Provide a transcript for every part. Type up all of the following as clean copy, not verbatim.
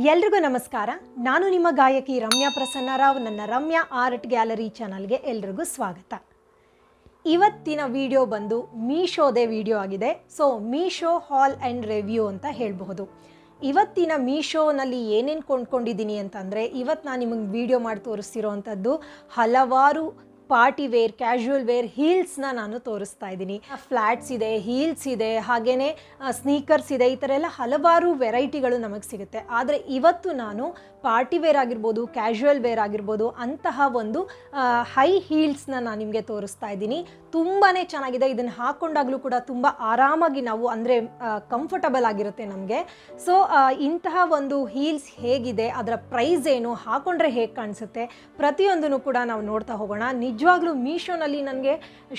ಎಲ್ರಿಗೂ ನಮಸ್ಕಾರ. ನಾನು ನಿಮ್ಮ ಗಾಯಕಿ ರಮ್ಯಾ ಪ್ರಸನ್ನ ರಾವ್. ನನ್ನ ರಮ್ಯಾ ಆರ್ಟ್ ಗ್ಯಾಲರಿ ಚಾನಲ್ಗೆ ಎಲ್ರಿಗೂ ಸ್ವಾಗತ. ಇವತ್ತಿನ ವಿಡಿಯೋ ಬಂದು ಮೀಶೋದೇ ವಿಡಿಯೋ ಆಗಿದೆ. So Meesho hall and review ಅಂತ ಹೇಳಬಹುದು. ಇವತ್ತಿನ ಮೀಶೋನಲ್ಲಿ ಏನೇನು ಕೊಂಡ್ಕೊಂಡಿದ್ದೀನಿ ಅಂತಂದರೆ, ಇವತ್ತು ನಾನು ನಿಮಗೆ ವಿಡಿಯೋ ಮಾಡಿ ತೋರಿಸ್ತಿರೋ ಅಂಥದ್ದು ಹಲವಾರು ಪಾರ್ಟಿ ವೇರ್, ಕ್ಯಾಶುವಲ್ ವೇರ್ ಹೀಲ್ಸ್ನ ನಾನು ತೋರಿಸ್ತಾ ಇದ್ದೀನಿ. ಫ್ಲ್ಯಾಟ್ಸ್ ಇದೆ, ಹೀಲ್ಸ್ ಇದೆ, ಹಾಗೆಯೇ ಸ್ನೀಕರ್ಸ್ ಇದೆ. ಈ ಥರ ಎಲ್ಲ ಹಲವಾರು ವೆರೈಟಿಗಳು ನಮಗೆ ಸಿಗುತ್ತೆ. ಆದರೆ ಇವತ್ತು ನಾನು ಪಾರ್ಟಿ ವೇರ್ ಆಗಿರ್ಬೋದು, ಕ್ಯಾಶುವಲ್ ವೇರ್ ಆಗಿರ್ಬೋದು, ಅಂತಹ ಒಂದು ಹೈ ಹೀಲ್ಸ್ನ ನಾನು ನಿಮಗೆ ತೋರಿಸ್ತಾ ಇದ್ದೀನಿ. ತುಂಬಾ ಚೆನ್ನಾಗಿದೆ. ಇದನ್ನು ಹಾಕ್ಕೊಂಡಾಗಲೂ ಕೂಡ ತುಂಬ ಆರಾಮಾಗಿ ನಾವು ಅಂದರೆ ಕಂಫರ್ಟಬಲ್ ಆಗಿರುತ್ತೆ ನಮಗೆ. ಸೊ ಇಂತಹ ಒಂದು ಹೀಲ್ಸ್ ಹೇಗಿದೆ, ಅದರ ಪ್ರೈಸ್ ಏನು, ಹಾಕೊಂಡ್ರೆ ಹೇಗೆ ಕಾಣಿಸುತ್ತೆ, ಪ್ರತಿಯೊಂದನ್ನು ಕೂಡ ನಾವು ನೋಡ್ತಾ ಹೋಗೋಣ. ನಿಜವಾಗ್ಲೂ ಮೀಶೋನಲ್ಲಿ ನನಗೆ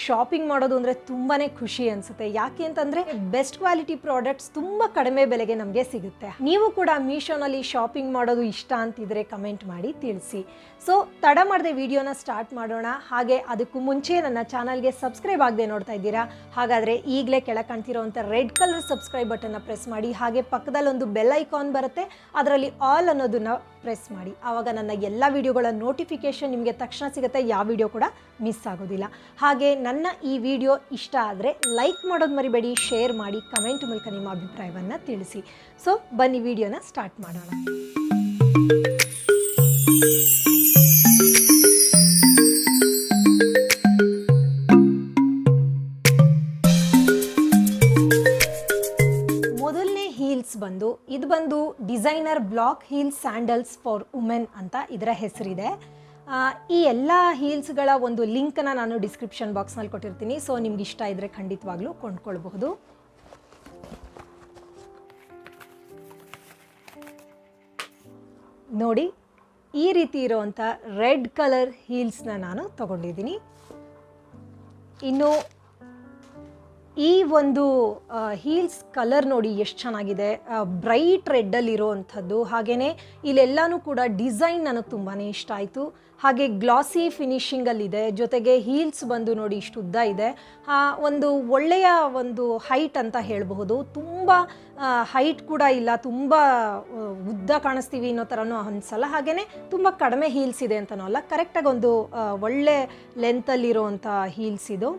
ಶಾಪಿಂಗ್ ಮಾಡೋದು ಅಂದರೆ ತುಂಬಾ ಖುಷಿ ಅನಿಸುತ್ತೆ. ಯಾಕೆ ಅಂತಂದರೆ ಬೆಸ್ಟ್ ಕ್ವಾಲಿಟಿ ಪ್ರಾಡಕ್ಟ್ಸ್ ತುಂಬ ಕಡಿಮೆ ಬೆಲೆಗೆ ನಮಗೆ ಸಿಗುತ್ತೆ. ನೀವು ಕೂಡ ಮೀಶೋನಲ್ಲಿ ಶಾಪಿಂಗ್ ಮಾಡೋದು ಇಷ್ಟ ಅಂತಿದ್ರೆ ಕಮೆಂಟ್ ಮಾಡಿ ತಿಳಿಸಿ. ಸೊ ತಡ ಮಾಡದೆ ವಿಡಿಯೋನ ಸ್ಟಾರ್ಟ್ ಮಾಡೋಣ. ಹಾಗೆ ಅದಕ್ಕೂ ಮುಂಚೆ ನನ್ನ ಚಾನಲ್ಗೆ ಸಬ್ಸ್ಕ್ರೈಬ್ ಆಗದೆ ನೋಡ್ತಾ ಇದ್ದೀರಾ, ಹಾಗಾದರೆ ಈಗಲೇ ಕೆಳಗೆ ಕಾಣ್ತಿರೋವಂಥ ರೆಡ್ ಕಲರ್ ಸಬ್ಸ್ಕ್ರೈಬ್ ಬಟನ್ನ ಪ್ರೆಸ್ ಮಾಡಿ. ಹಾಗೆ ಪಕ್ಕದಲ್ಲಿ ಒಂದು ಬೆಲ್ ಐಕಾನ್ ಬರುತ್ತೆ, ಅದರಲ್ಲಿ ಆಲ್ ಅನ್ನೋದನ್ನು ಪ್ರೆಸ್ ಮಾಡಿ. ಆವಾಗ ನನ್ನ ಎಲ್ಲ ವಿಡಿಯೋಗಳ ನೋಟಿಫಿಕೇಷನ್ ನಿಮಗೆ ತಕ್ಷಣ ಸಿಗುತ್ತೆ, ಯಾವ ವಿಡಿಯೋ ಕೂಡ ಮಿಸ್ ಆಗೋದಿಲ್ಲ. ಹಾಗೆ ನನ್ನ ಈ ವಿಡಿಯೋ ಇಷ್ಟ ಆದರೆ ಲೈಕ್ ಮಾಡೋದು ಮರಿಬೇಡಿ, ಶೇರ್ ಮಾಡಿ, ಕಮೆಂಟ್ ಮೂಲಕ ನಿಮ್ಮ ಅಭಿಪ್ರಾಯವನ್ನು ತಿಳಿಸಿ. ಸೊ ಬನ್ನಿ ವಿಡಿಯೋನ ಸ್ಟಾರ್ಟ್ ಮಾಡೋಣ. ಮೊದಲನೇ ಹೀಲ್ಸ್ ಇದು ಬಂದು designer block heels sandals for women ಅಂತ ಇದರ ಹೆಸರಿದೆ. ಈ ಎಲ್ಲ ಹೀಲ್ಸ್ಗಳ ಒಂದು ಲಿಂಕನ್ನು ನಾನು ಡಿಸ್ಕ್ರಿಪ್ಷನ್ ಬಾಕ್ಸ್ನಲ್ಲಿ ಕೊಟ್ಟಿರ್ತೀನಿ. ಸೊ ನಿಮ್ಗೆ ಇಷ್ಟ ಇದ್ದರೆ ಖಂಡಿತವಾಗ್ಲೂ ಕೊಂಡ್ಕೊಳ್ಬಹುದು. ನೋಡಿ, ಈ ರೀತಿ ಇರೋವಂಥ ರೆಡ್ ಕಲರ್ ಹೀಲ್ಸ್ನ ನಾನು ತಗೊಂಡಿದ್ದೀನಿ. ಇನ್ನು ಈ ಒಂದು ಹೀಲ್ಸ್ ಕಲರ್ ನೋಡಿ ಎಷ್ಟು ಚೆನ್ನಾಗಿದೆ, ಬ್ರೈಟ್ ರೆಡ್ಡಲ್ಲಿರೋ ಅಂಥದ್ದು. ಹಾಗೆಯೇ ಇಲ್ಲೆಲ್ಲನೂ ಕೂಡ ಡಿಸೈನ್ ನನಗೆ ತುಂಬಾ ಇಷ್ಟ ಆಯಿತು. ಹಾಗೆ ಗ್ಲಾಸಿ ಫಿನಿಷಿಂಗಲ್ಲಿದೆ. ಜೊತೆಗೆ ಹೀಲ್ಸ್ ಬಂದು ನೋಡಿ ಇಷ್ಟು ಉದ್ದ ಇದೆ. ಒಂದು ಒಳ್ಳೆಯ ಒಂದು ಹೈಟ್ ಅಂತ ಹೇಳಬಹುದು. ತುಂಬ ಹೈಟ್ ಕೂಡ ಇಲ್ಲ, ತುಂಬ ಉದ್ದ ಕಾಣಿಸ್ತೀವಿ ಅನ್ನೋ ಥರನೂ ಅನಿಸಲ್ಲ, ಹಾಗೆಯೇ ತುಂಬ ಕಡಿಮೆ ಹೀಲ್ಸ್ ಇದೆ ಅಂತನೂ ಅಲ್ಲ. ಕರೆಕ್ಟಾಗಿ ಒಂದು ಒಳ್ಳೆ ಲೆಂತಲ್ಲಿರೋವಂಥ ಹೀಲ್ಸ್ ಇದು.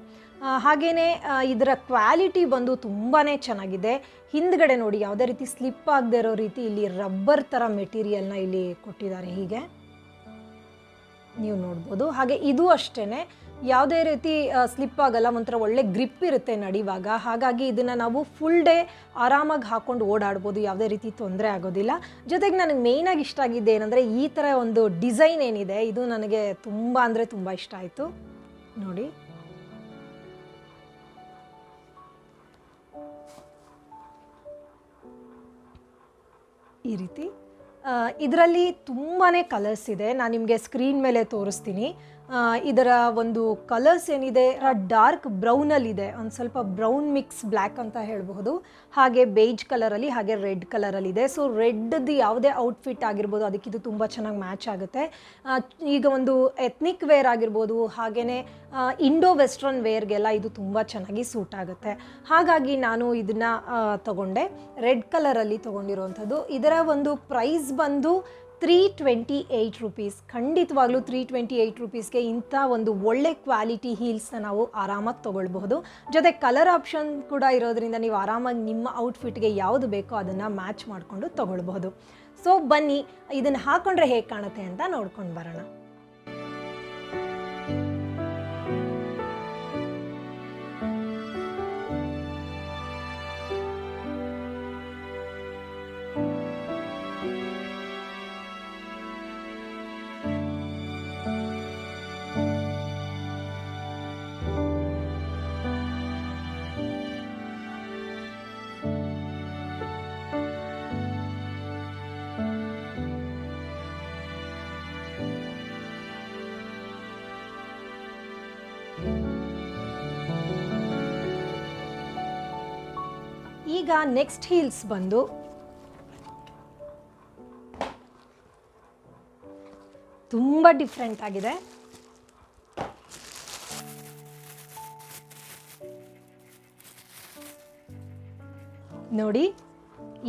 ಹಾಗೆಯೇ ಇದರ ಕ್ವಾಲಿಟಿ ಬಂದು ತುಂಬಾ ಚೆನ್ನಾಗಿದೆ. ಹಿಂದ್ಗಡೆ ನೋಡಿ ಯಾವುದೇ ರೀತಿ ಸ್ಲಿಪ್ ಆಗದೆ ಇರೋ ರೀತಿ ಇಲ್ಲಿ ರಬ್ಬರ್ ಥರ ಮೆಟೀರಿಯಲ್ನ ಇಲ್ಲಿ ಕೊಟ್ಟಿದ್ದಾರೆ, ಹೀಗೆ ನೀವು ನೋಡ್ಬೋದು. ಹಾಗೆ ಇದು ಅಷ್ಟೇ, ಯಾವುದೇ ರೀತಿ ಸ್ಲಿಪ್ ಆಗಲ್ಲ, ಒಂಥರ ಒಳ್ಳೆ ಗ್ರಿಪ್ ಇರುತ್ತೆ ನಡೆಯುವಾಗ. ಹಾಗಾಗಿ ಇದನ್ನು ನಾವು ಫುಲ್ ಡೇ ಆರಾಮಾಗಿ ಹಾಕ್ಕೊಂಡು ಓಡಾಡ್ಬೋದು, ಯಾವುದೇ ರೀತಿ ತೊಂದರೆ ಆಗೋದಿಲ್ಲ. ಜೊತೆಗೆ ನನಗೆ ಮೇಯ್ನಾಗಿ ಇಷ್ಟ ಆಗಿದ್ದೆ ಏನಂದರೆ ಈ ಥರ ಒಂದು ಡಿಸೈನ್ ಏನಿದೆ, ಇದು ನನಗೆ ತುಂಬ ಅಂದರೆ ತುಂಬ ಇಷ್ಟ ಆಯಿತು. ನೋಡಿ, ಈ ರೀತಿ ಇದರಲ್ಲಿ ತುಂಬಾ ಕಲರ್ಸ್ ಇದೆ. ನಾನು ನಿಮಗೆ ಸ್ಕ್ರೀನ್ ಮೇಲೆ ತೋರಿಸ್ತೀನಿ. ಇದರ ಒಂದು ಕಲರ್ಸ್ ಏನಿದೆ ಡಾರ್ಕ್ ಬ್ರೌನಲ್ಲಿದೆ, ಒಂದು ಸ್ವಲ್ಪ ಬ್ರೌನ್ ಮಿಕ್ಸ್ ಬ್ಲ್ಯಾಕ್ ಅಂತ ಹೇಳಬಹುದು. ಹಾಗೆ ಬೇಜ್ ಕಲರಲ್ಲಿ, ಹಾಗೆ ರೆಡ್ ಕಲರಲ್ಲಿದೆ. ಸೊ ರೆಡ್ದು ಯಾವುದೇ ಔಟ್ಫಿಟ್ ಆಗಿರ್ಬೋದು ಅದಕ್ಕಿದು ತುಂಬ ಚೆನ್ನಾಗಿ ಮ್ಯಾಚ್ ಆಗುತ್ತೆ. ಈಗ ಒಂದು ಎತ್ನಿಕ್ ವೇರ್ ಆಗಿರ್ಬೋದು, ಹಾಗೆಯೇ ಇಂಡೋ ವೆಸ್ಟ್ರನ್ ವೇರ್ಗೆಲ್ಲ ಇದು ತುಂಬ ಚೆನ್ನಾಗಿ ಸೂಟ್ ಆಗುತ್ತೆ. ಹಾಗಾಗಿ ನಾನು ಇದನ್ನು ತಗೊಂಡೆ, ರೆಡ್ ಕಲರಲ್ಲಿ ತೊಗೊಂಡಿರೋವಂಥದ್ದು. ಇದರ ಒಂದು ಪ್ರೈಸ್ ಬಂದು 328 ರೂಪೀಸ್. ಖಂಡಿತವಾಗ್ಲೂ 328 ರೂಪೀಸ್ಗೆ ಇಂಥ ಒಂದು ಒಳ್ಳೆ ಕ್ವಾಲಿಟಿ ಹೀಲ್ಸ್ನ ನಾವು ಆರಾಮಾಗಿ ತೊಗೊಳ್ಬಹುದು. ಜೊತೆ ಕಲರ್ ಆಪ್ಷನ್ ಕೂಡ ಇರೋದ್ರಿಂದ ನೀವು ಆರಾಮಾಗಿ ನಿಮ್ಮ ಔಟ್ಫಿಟ್ಗೆ ಯಾವುದು ಬೇಕೋ ಅದನ್ನು ಮ್ಯಾಚ್ ಮಾಡಿಕೊಂಡು ತೊಗೊಳ್ಬಹುದು. ಸೊ ಬನ್ನಿ ಇದನ್ನು ಹಾಕ್ಕೊಂಡ್ರೆ ಹೇಗೆ ಕಾಣುತ್ತೆ ಅಂತ ನೋಡ್ಕೊಂಡು ಬರೋಣ. ಈಗ ನೆಕ್ಸ್ಟ್ ಹೀಲ್ಸ್ ಬಂದು ತುಂಬ ಡಿಫ್ರೆಂಟ್ ಆಗಿದೆ. ನೋಡಿ,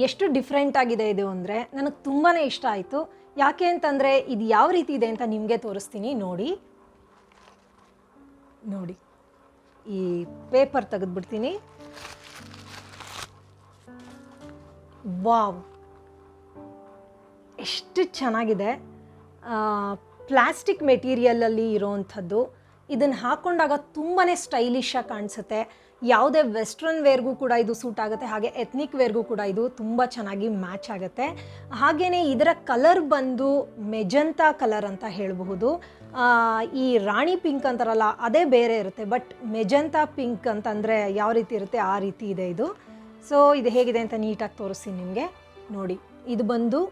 ಎಷ್ಟು ಡಿಫ್ರೆಂಟ್ ಆಗಿದೆ ಇದು ಅಂದರೆ ನನಗೆ ತುಂಬಾ ಇಷ್ಟ ಆಯಿತು. ಯಾಕೆ ಅಂತಂದರೆ ಇದು ಯಾವ ರೀತಿ ಇದೆ ಅಂತ ನಿಮಗೆ ತೋರಿಸ್ತೀನಿ ನೋಡಿ. ನೋಡಿ, ಈ ಪೇಪರ್ ತೆಗೆದುಬಿಡ್ತೀನಿ. ವಾವ್, ಎಷ್ಟು ಚೆನ್ನಾಗಿದೆ. ಪ್ಲಾಸ್ಟಿಕ್ ಮೆಟೀರಿಯಲಲ್ಲಿ ಇರೋವಂಥದ್ದು. ಇದನ್ನು ಹಾಕ್ಕೊಂಡಾಗ ತುಂಬಾ ಸ್ಟೈಲಿಶಾಗಿ ಕಾಣಿಸುತ್ತೆ. ಯಾವುದೇ ವೆಸ್ಟ್ರನ್ ವೇರ್ಗೂ ಕೂಡ ಇದು ಸೂಟ್ ಆಗುತ್ತೆ, ಹಾಗೆ ಎತ್ನಿಕ್ ವೇರ್ಗೂ ಕೂಡ ಇದು ತುಂಬ ಚೆನ್ನಾಗಿ ಮ್ಯಾಚ್ ಆಗುತ್ತೆ. ಹಾಗೆಯೇ ಇದರ ಕಲರ್ ಬಂದು ಮೆಜಂತಾ ಕಲರ್ ಅಂತ ಹೇಳಬಹುದು. ಈ ರಾಣಿ ಪಿಂಕ್ ಅಂತಾರಲ್ಲ ಅದೇ ಬೇರೆ ಇರುತ್ತೆ, ಬಟ್ ಮೆಜಂತಾ ಪಿಂಕ್ ಅಂತಂದರೆ ಯಾವ ರೀತಿ ಇರುತ್ತೆ ಆ ರೀತಿ ಇದೆ ಇದು. ಸೊ ಇದು ಹೇಗಿದೆ ಅಂತ ನೀಟಾಗಿ ತೋರಿಸ್ತೀನಿ ನಿಮಗೆ. ನೋಡಿ, ಇದು ಬಂದು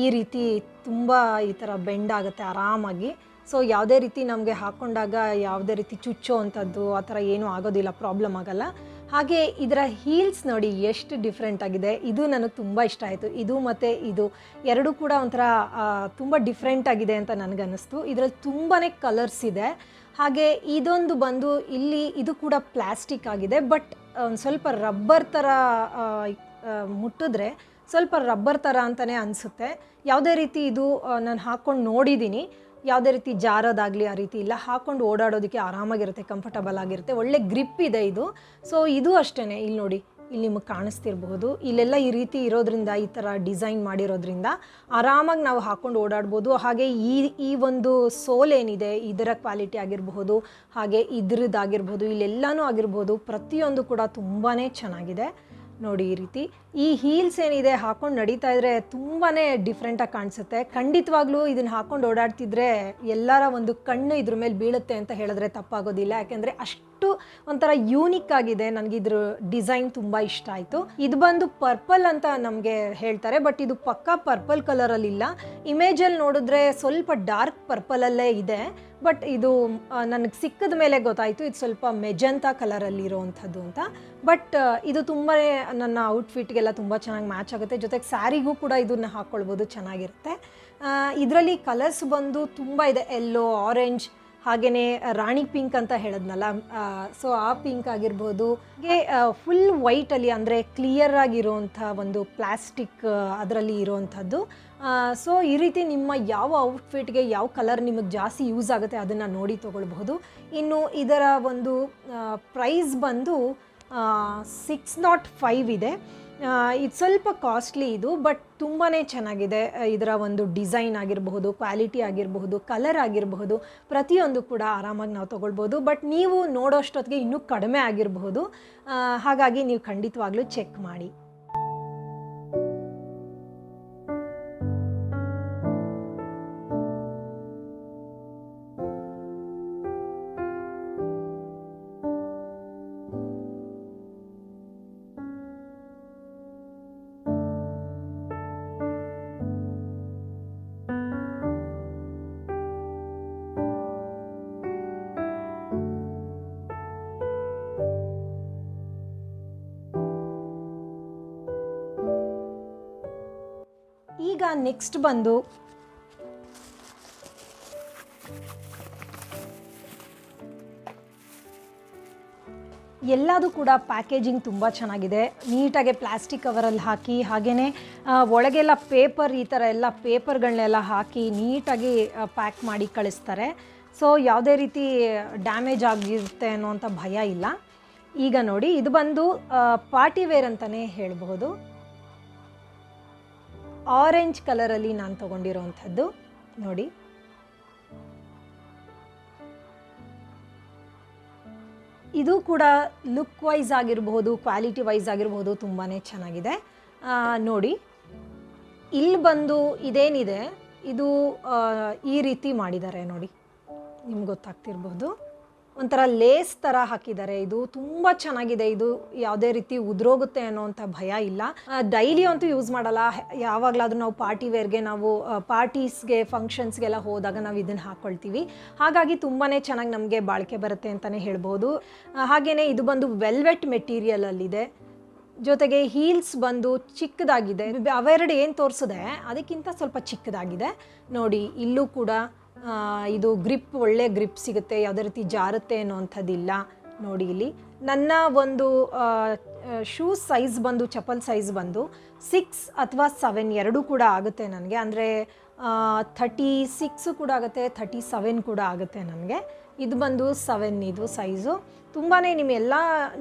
ಈ ರೀತಿ ತುಂಬ ಈ ಥರ ಬೆಂಡ್ ಆಗುತ್ತೆ ಆರಾಮಾಗಿ. ಸೊ ಯಾವುದೇ ರೀತಿ ನಮಗೆ ಹಾಕ್ಕೊಂಡಾಗ ಯಾವುದೇ ರೀತಿ ಚುಚ್ಚೋ ಅಂಥದ್ದು ಆ ಥರ ಏನೂ ಆಗೋದಿಲ್ಲ, ಪ್ರಾಬ್ಲಮ್ ಆಗೋಲ್ಲ. ಹಾಗೆ ಇದರ ಹೀಲ್ಸ್ ನೋಡಿ ಎಷ್ಟು ಡಿಫ್ರೆಂಟ್ ಆಗಿದೆ. ಇದು ನನಗೆ ತುಂಬ ಇಷ್ಟ ಆಯಿತು. ಇದು ಮತ್ತು ಇದು ಎರಡೂ ಕೂಡ ಒಂಥರ ತುಂಬ ಡಿಫ್ರೆಂಟ್ ಆಗಿದೆ ಅಂತ ನನಗನ್ನಿಸ್ತು. ಇದರಲ್ಲಿ ತುಂಬಾ ಕಲರ್ಸ್ ಇದೆ. ಹಾಗೆ ಇದೊಂದು ಬಂದು ಇಲ್ಲಿ ಇದು ಕೂಡ ಪ್ಲಾಸ್ಟಿಕ್ ಆಗಿದೆ, ಬಟ್ ಒಂದು ಸ್ವಲ್ಪ ರಬ್ಬರ್ ಥರ ಮುಟ್ಟಿದ್ರೆ ಸ್ವಲ್ಪ ರಬ್ಬರ್ ಥರ ಅಂತಲೇ ಅನಿಸುತ್ತೆ. ಯಾವುದೇ ರೀತಿ ಇದು ನಾನು ಹಾಕ್ಕೊಂಡು ನೋಡಿದ್ದೀನಿ, ಯಾವುದೇ ರೀತಿ ಜಾರೋದಾಗಲಿ ಆ ರೀತಿ ಇಲ್ಲ. ಹಾಕ್ಕೊಂಡು ಓಡಾಡೋದಕ್ಕೆ ಆರಾಮಾಗಿರುತ್ತೆ, ಕಂಫರ್ಟಬಲ್ ಆಗಿರುತ್ತೆ, ಒಳ್ಳೆ ಗ್ರಿಪ್ ಇದೆ ಇದು. ಸೊ ಇದು ಅಷ್ಟೇ, ಇಲ್ಲಿ ನೋಡಿ, ಇಲ್ಲಿ ನಿಮಗೆ ಕಾಣಿಸ್ತಿರ್ಬಹುದು. ಇಲ್ಲೆಲ್ಲ ಈ ರೀತಿ ಇರೋದ್ರಿಂದ, ಈ ಥರ ಡಿಸೈನ್ ಮಾಡಿರೋದ್ರಿಂದ ಆರಾಮಾಗಿ ನಾವು ಹಾಕ್ಕೊಂಡು ಓಡಾಡ್ಬೋದು. ಹಾಗೆ ಈ ಒಂದು ಸೋಲ್ ಏನಿದೆ ಇದರ ಕ್ವಾಲಿಟಿ ಆಗಿರಬಹುದು, ಹಾಗೆ ಇದ್ರದ್ದಾಗಿರ್ಬೋದು, ಇಲ್ಲೆಲ್ಲನೂ ಆಗಿರ್ಬೋದು, ಪ್ರತಿಯೊಂದು ಕೂಡ ತುಂಬಾ ಚೆನ್ನಾಗಿದೆ. ನೋಡಿ, ಈ ರೀತಿ ಈ ಹೀಲ್ಸ್ ಏನಿದೆ ಹಾಕ್ಕೊಂಡು ನಡೀತಾ ಇದ್ರೆ ತುಂಬಾ ಡಿಫ್ರೆಂಟಾಗಿ ಕಾಣಿಸುತ್ತೆ. ಖಂಡಿತವಾಗ್ಲೂ ಇದನ್ನು ಹಾಕ್ಕೊಂಡು ಓಡಾಡ್ತಿದ್ರೆ ಎಲ್ಲರ ಒಂದು ಕಣ್ಣು ಇದ್ರ ಮೇಲೆ ಬೀಳುತ್ತೆ ಅಂತ ಹೇಳಿದ್ರೆ ತಪ್ಪಾಗೋದಿಲ್ಲ. ಯಾಕೆಂದರೆ ಅಷ್ಟು ಒಂಥರ ಯೂನಿಕ್ ಆಗಿದೆ. ನನಗಿದ್ರ ಡಿಸೈನ್ ತುಂಬ ಇಷ್ಟ ಆಯಿತು. ಇದು ಬಂದು ಪರ್ಪಲ್ ಅಂತ ನಮಗೆ ಹೇಳ್ತಾರೆ, ಬಟ್ ಇದು ಪಕ್ಕಾ ಪರ್ಪಲ್ ಕಲರಲ್ಲಿಲ್ಲ. ಇಮೇಜಲ್ಲಿ ನೋಡಿದ್ರೆ ಸ್ವಲ್ಪ ಡಾರ್ಕ್ ಪರ್ಪಲಲ್ಲೇ ಇದೆ, ಬಟ್ ಇದು ನನಗೆ ಸಿಕ್ಕಿದ ಮೇಲೆ ಗೊತ್ತಾಯಿತು ಇದು ಸ್ವಲ್ಪ ಮೆಜಂತಾ ಕಲರಲ್ಲಿ ಇರೋವಂಥದ್ದು ಅಂತ. ಬಟ್ ಇದು ತುಂಬಾ ನನ್ನ ಔಟ್ಫಿಟ್ಗೆಲ್ಲ ತುಂಬ ಚೆನ್ನಾಗಿ ಮ್ಯಾಚ್ ಆಗುತ್ತೆ. ಜೊತೆಗೆ ಸ್ಯಾರಿಗೂ ಕೂಡ ಇದನ್ನು ಹಾಕ್ಕೊಳ್ಬೋದು, ಚೆನ್ನಾಗಿರುತ್ತೆ. ಇದರಲ್ಲಿ ಕಲರ್ಸ್ ಬಂದು ತುಂಬ ಇದೆ. ಯೆಲ್ಲೋ, ಆರೆಂಜ್, ಹಾಗೆಯೇ ರಾಣಿ ಪಿಂಕ್ ಅಂತ ಹೇಳಿದ್ನಲ್ಲ, ಸೊ ಆ ಪಿಂಕ್ ಆಗಿರ್ಬೋದು. ಹಾಗೆ ಫುಲ್ ವೈಟಲ್ಲಿ ಅಂದರೆ ಕ್ಲಿಯರ್ ಆಗಿರೋವಂಥ ಒಂದು ಪ್ಲಾಸ್ಟಿಕ್ ಅದರಲ್ಲಿ ಇರೋವಂಥದ್ದು. ಸೊ ಈ ರೀತಿ ನಿಮ್ಮ ಯಾವ ಔಟ್ಫಿಟ್ಗೆ ಯಾವ ಕಲರ್ ನಿಮಗೆ ಜಾಸ್ತಿ ಯೂಸ್ ಆಗುತ್ತೆ ಅದನ್ನು ನೋಡಿ ತೊಗೊಳ್ಬಹುದು. ಇನ್ನು ಇದರ ಒಂದು ಪ್ರೈಸ್ ಬಂದು 605 ಇದೆ. ಇದು ಸ್ವಲ್ಪ ಕಾಸ್ಟ್ಲಿ ಇದು, ಬಟ್ ತುಂಬಾ ಚೆನ್ನಾಗಿದೆ. ಇದರ ಒಂದು ಡಿಸೈನ್ ಆಗಿರಬಹುದು, ಕ್ವಾಲಿಟಿ ಆಗಿರಬಹುದು, ಕಲರ್ ಆಗಿರಬಹುದು, ಪ್ರತಿಯೊಂದು ಕೂಡ ಆರಾಮಾಗಿ ನಾವು ತೊಗೊಳ್ಬೋದು. ಬಟ್ ನೀವು ನೋಡೋಷ್ಟೊತ್ತಿಗೆ ಇನ್ನೂ ಕಡಿಮೆ ಆಗಿರಬಹುದು, ಹಾಗಾಗಿ ನೀವು ಖಂಡಿತವಾಗ್ಲೂ ಚೆಕ್ ಮಾಡಿ. ಈಗ ನೆಕ್ಸ್ಟ್ ಬಂದು ಎಲ್ಲದೂ ಕೂಡ ಪ್ಯಾಕೇಜಿಂಗ್ ತುಂಬ ಚೆನ್ನಾಗಿದೆ. ನೀಟಾಗಿ ಪ್ಲಾಸ್ಟಿಕ್ ಕವರಲ್ಲಿ ಹಾಕಿ, ಹಾಗೆಯೇ ಒಳಗೆಲ್ಲ ಪೇಪರ್, ಈ ಥರ ಎಲ್ಲ ಪೇಪರ್ಗಳನ್ನೆಲ್ಲ ಹಾಕಿ ನೀಟಾಗಿ ಪ್ಯಾಕ್ ಮಾಡಿ ಕಳಿಸ್ತಾರೆ. ಸೊ ಯಾವುದೇ ರೀತಿ ಡ್ಯಾಮೇಜ್ ಆಗಿರುತ್ತೆ ಅನ್ನೋಂಥ ಭಯ ಇಲ್ಲ. ಈಗ ನೋಡಿ, ಇದು ಬಂದು ಪಾರ್ಟಿ ವೇರ್ ಅಂತಲೇ ಹೇಳಬಹುದು. ಆರೆಂಜ್ ಕಲರಲ್ಲಿ ನಾನು ತೊಗೊಂಡಿರೋವಂಥದ್ದು ನೋಡಿ. ಇದು ಕೂಡ ಲುಕ್ ವೈಸ್ ಆಗಿರಬಹುದು, ಕ್ವಾಲಿಟಿ ವೈಸ್ ಆಗಿರಬಹುದು, ತುಂಬಾ ಚೆನ್ನಾಗಿದೆ. ನೋಡಿ, ಇಲ್ಲಿ ಬಂದು ಇದೇನಿದೆ ಇದು ಈ ರೀತಿ ಮಾಡಿದ್ದಾರೆ ನೋಡಿ, ನಿಮ್ಗೆ ಗೊತ್ತಾಗ್ತಿರ್ಬೋದು. ಒಂಥರ ಲೇಸ್ ಥರ ಹಾಕಿದ್ದಾರೆ. ಇದು ತುಂಬ ಚೆನ್ನಾಗಿದೆ. ಇದು ಯಾವುದೇ ರೀತಿ ಉದುರೋಗುತ್ತೆ ಅನ್ನೋವಂಥ ಭಯ ಇಲ್ಲ. ಡೈಲಿ ಅಂತೂ ಯೂಸ್ ಮಾಡಲ್ಲ, ಯಾವಾಗಲಾದ್ರೂ ನಾವು ಪಾರ್ಟಿ ವೇರ್ಗೆ, ನಾವು ಪಾರ್ಟೀಸ್ಗೆ, ಫಂಕ್ಷನ್ಸ್ಗೆಲ್ಲ ಹೋದಾಗ ನಾವು ಇದನ್ನು ಹಾಕ್ಕೊಳ್ತೀವಿ. ಹಾಗಾಗಿ ತುಂಬಾ ಚೆನ್ನಾಗಿ ನಮಗೆ ಬಾಳಿಕೆ ಬರುತ್ತೆ ಅಂತಲೇ ಹೇಳ್ಬೋದು. ಹಾಗೆಯೇ ಇದು ಬಂದು ವೆಲ್ವೆಟ್ ಮೆಟೀರಿಯಲಲ್ಲಿದೆ. ಜೊತೆಗೆ ಹೀಲ್ಸ್ ಬಂದು ಚಿಕ್ಕದಾಗಿದೆ. ಅವೆರಡು ಏನು ತೋರಿಸಿದೆ ಅದಕ್ಕಿಂತ ಸ್ವಲ್ಪ ಚಿಕ್ಕದಾಗಿದೆ ನೋಡಿ. ಇಲ್ಲೂ ಕೂಡ ಇದು ಗ್ರಿಪ್, ಒಳ್ಳೆ ಗ್ರಿಪ್ ಸಿಗುತ್ತೆ, ಯಾವುದೇ ರೀತಿ ಜಾರುತ್ತೆ ಅನ್ನೋವಂಥದ್ದಿಲ್ಲ ನೋಡಿ. ಇಲ್ಲಿ ನನ್ನ ಒಂದು ಶೂಸ್ ಸೈಜ್ ಬಂದು ಚಪ್ಪಲ್ ಸೈಜ್ ಬಂದು 6 ಅಥವಾ 7 ಎರಡೂ ಕೂಡ ಆಗುತ್ತೆ ನನಗೆ. ಅಂದರೆ 36 ಕೂಡ ಆಗುತ್ತೆ, 37 ಕೂಡ ಆಗುತ್ತೆ ನನಗೆ. ಇದು ಬಂದು 7 ಇದು ಸೈಜು. ತುಂಬಾ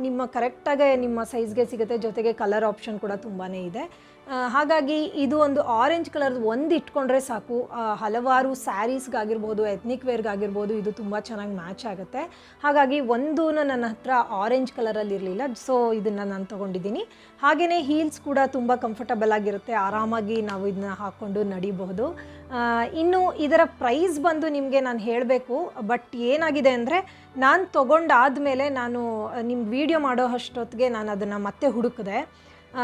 ನಿಮ್ಮ ಕರೆಕ್ಟಾಗಿ ನಿಮ್ಮ ಸೈಜ್ಗೆ ಸಿಗುತ್ತೆ. ಜೊತೆಗೆ ಕಲರ್ ಆಪ್ಷನ್ ಕೂಡ ತುಂಬಾ ಇದೆ. ಹಾಗಾಗಿ ಇದು ಒಂದು ಆರೆಂಜ್ ಕಲರ್ದು ಒಂದು ಇಟ್ಕೊಂಡ್ರೆ ಸಾಕು. ಹಲವಾರು ಸ್ಯಾರೀಸ್ಗಾಗಿರ್ಬೋದು, ಎತ್ನಿಕ್ ವೇರ್ಗಾಗಿರ್ಬೋದು ಇದು ತುಂಬ ಚೆನ್ನಾಗಿ ಮ್ಯಾಚ್ ಆಗುತ್ತೆ. ಹಾಗಾಗಿ ಒಂದು ನನ್ನ ಹತ್ರ ಆರೆಂಜ್ ಕಲರಲ್ಲಿ ಇರಲಿಲ್ಲ, ಸೊ ಇದನ್ನು ನಾನು ತೊಗೊಂಡಿದ್ದೀನಿ. ಹಾಗೆಯೇ ಹೀಲ್ಸ್ ಕೂಡ ತುಂಬ ಕಂಫರ್ಟಬಲ್ ಆಗಿರುತ್ತೆ, ಆರಾಮಾಗಿ ನಾವು ಇದನ್ನ ಹಾಕ್ಕೊಂಡು ನಡಿಬಹುದು. ಇನ್ನು ಇದರ ಪ್ರೈಸ್ ಬಂದು ನಿಮಗೆ ನಾನು ಹೇಳಬೇಕು, ಬಟ್ ಏನಾಗಿದೆ ಅಂದರೆ ನಾನು ತೊಗೊಂಡಾದಮೇಲೆ ನಾನು ನಿಮ್ಮ ವಿಡಿಯೋ ಮಾಡೋ ಅಷ್ಟೊತ್ತಿಗೆ ನಾನು ಅದನ್ನು ಮತ್ತೆ ಹುಡುಕಿದೆ.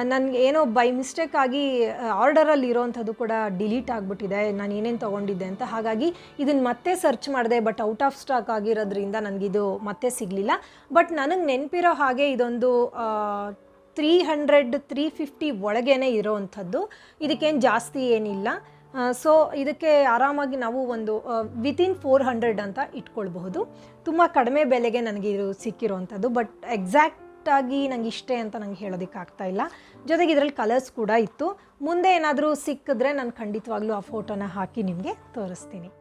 ನನಗೆ ಏನೋ ಬೈ ಮಿಸ್ಟೇಕ್ ಆಗಿ ಆರ್ಡರಲ್ಲಿ ಇರೋವಂಥದ್ದು ಕೂಡ ಡಿಲೀಟ್ ಆಗಿಬಿಟ್ಟಿದೆ, ನಾನು ಏನೇನು ತೊಗೊಂಡಿದ್ದೆ ಅಂತ. ಹಾಗಾಗಿ ಇದನ್ನು ಮತ್ತೆ ಸರ್ಚ್ ಮಾಡಿದೆ, ಬಟ್ ಔಟ್ ಆಫ್ ಸ್ಟಾಕ್ ಆಗಿರೋದ್ರಿಂದ ನನಗಿದು ಮತ್ತೆ ಸಿಗಲಿಲ್ಲ. ಬಟ್ ನನಗೆ ನೆನಪಿರೋ ಹಾಗೆ ಇದೊಂದು 300-350 ಒಳಗೇ ಇರೋವಂಥದ್ದು. ಇದಕ್ಕೇನು ಜಾಸ್ತಿ ಏನಿಲ್ಲ. ಸೊ ಇದಕ್ಕೆ ಆರಾಮಾಗಿ ನಾವು ಒಂದು ವಿತಿನ್ 400 ಅಂತ ಇಟ್ಕೊಳ್ಬಹುದು. ತುಂಬ ಕಡಿಮೆ ಬೆಲೆಗೆ ನನಗೆ ಇದು ಸಿಕ್ಕಿರೋವಂಥದ್ದು. ಬಟ್ ಎಕ್ಸಾಕ್ಟಾಗಿ ನಂಗೆ ಇಷ್ಟೇ ಅಂತ ನಂಗೆ ಹೇಳೋದಕ್ಕಾಗ್ತಾ ಇಲ್ಲ. ಜೊತೆಗೆ ಇದರಲ್ಲಿ ಕಲರ್ಸ್ ಕೂಡ ಇತ್ತು. ಮುಂದೆ ಏನಾದರೂ ಸಿಕ್ಕಿದ್ರೆ ನಾನು ಖಂಡಿತವಾಗ್ಲೂ ಆ ಫೋಟೋನ ಹಾಕಿ ನಿಮಗೆ ತೋರಿಸ್ತೀನಿ.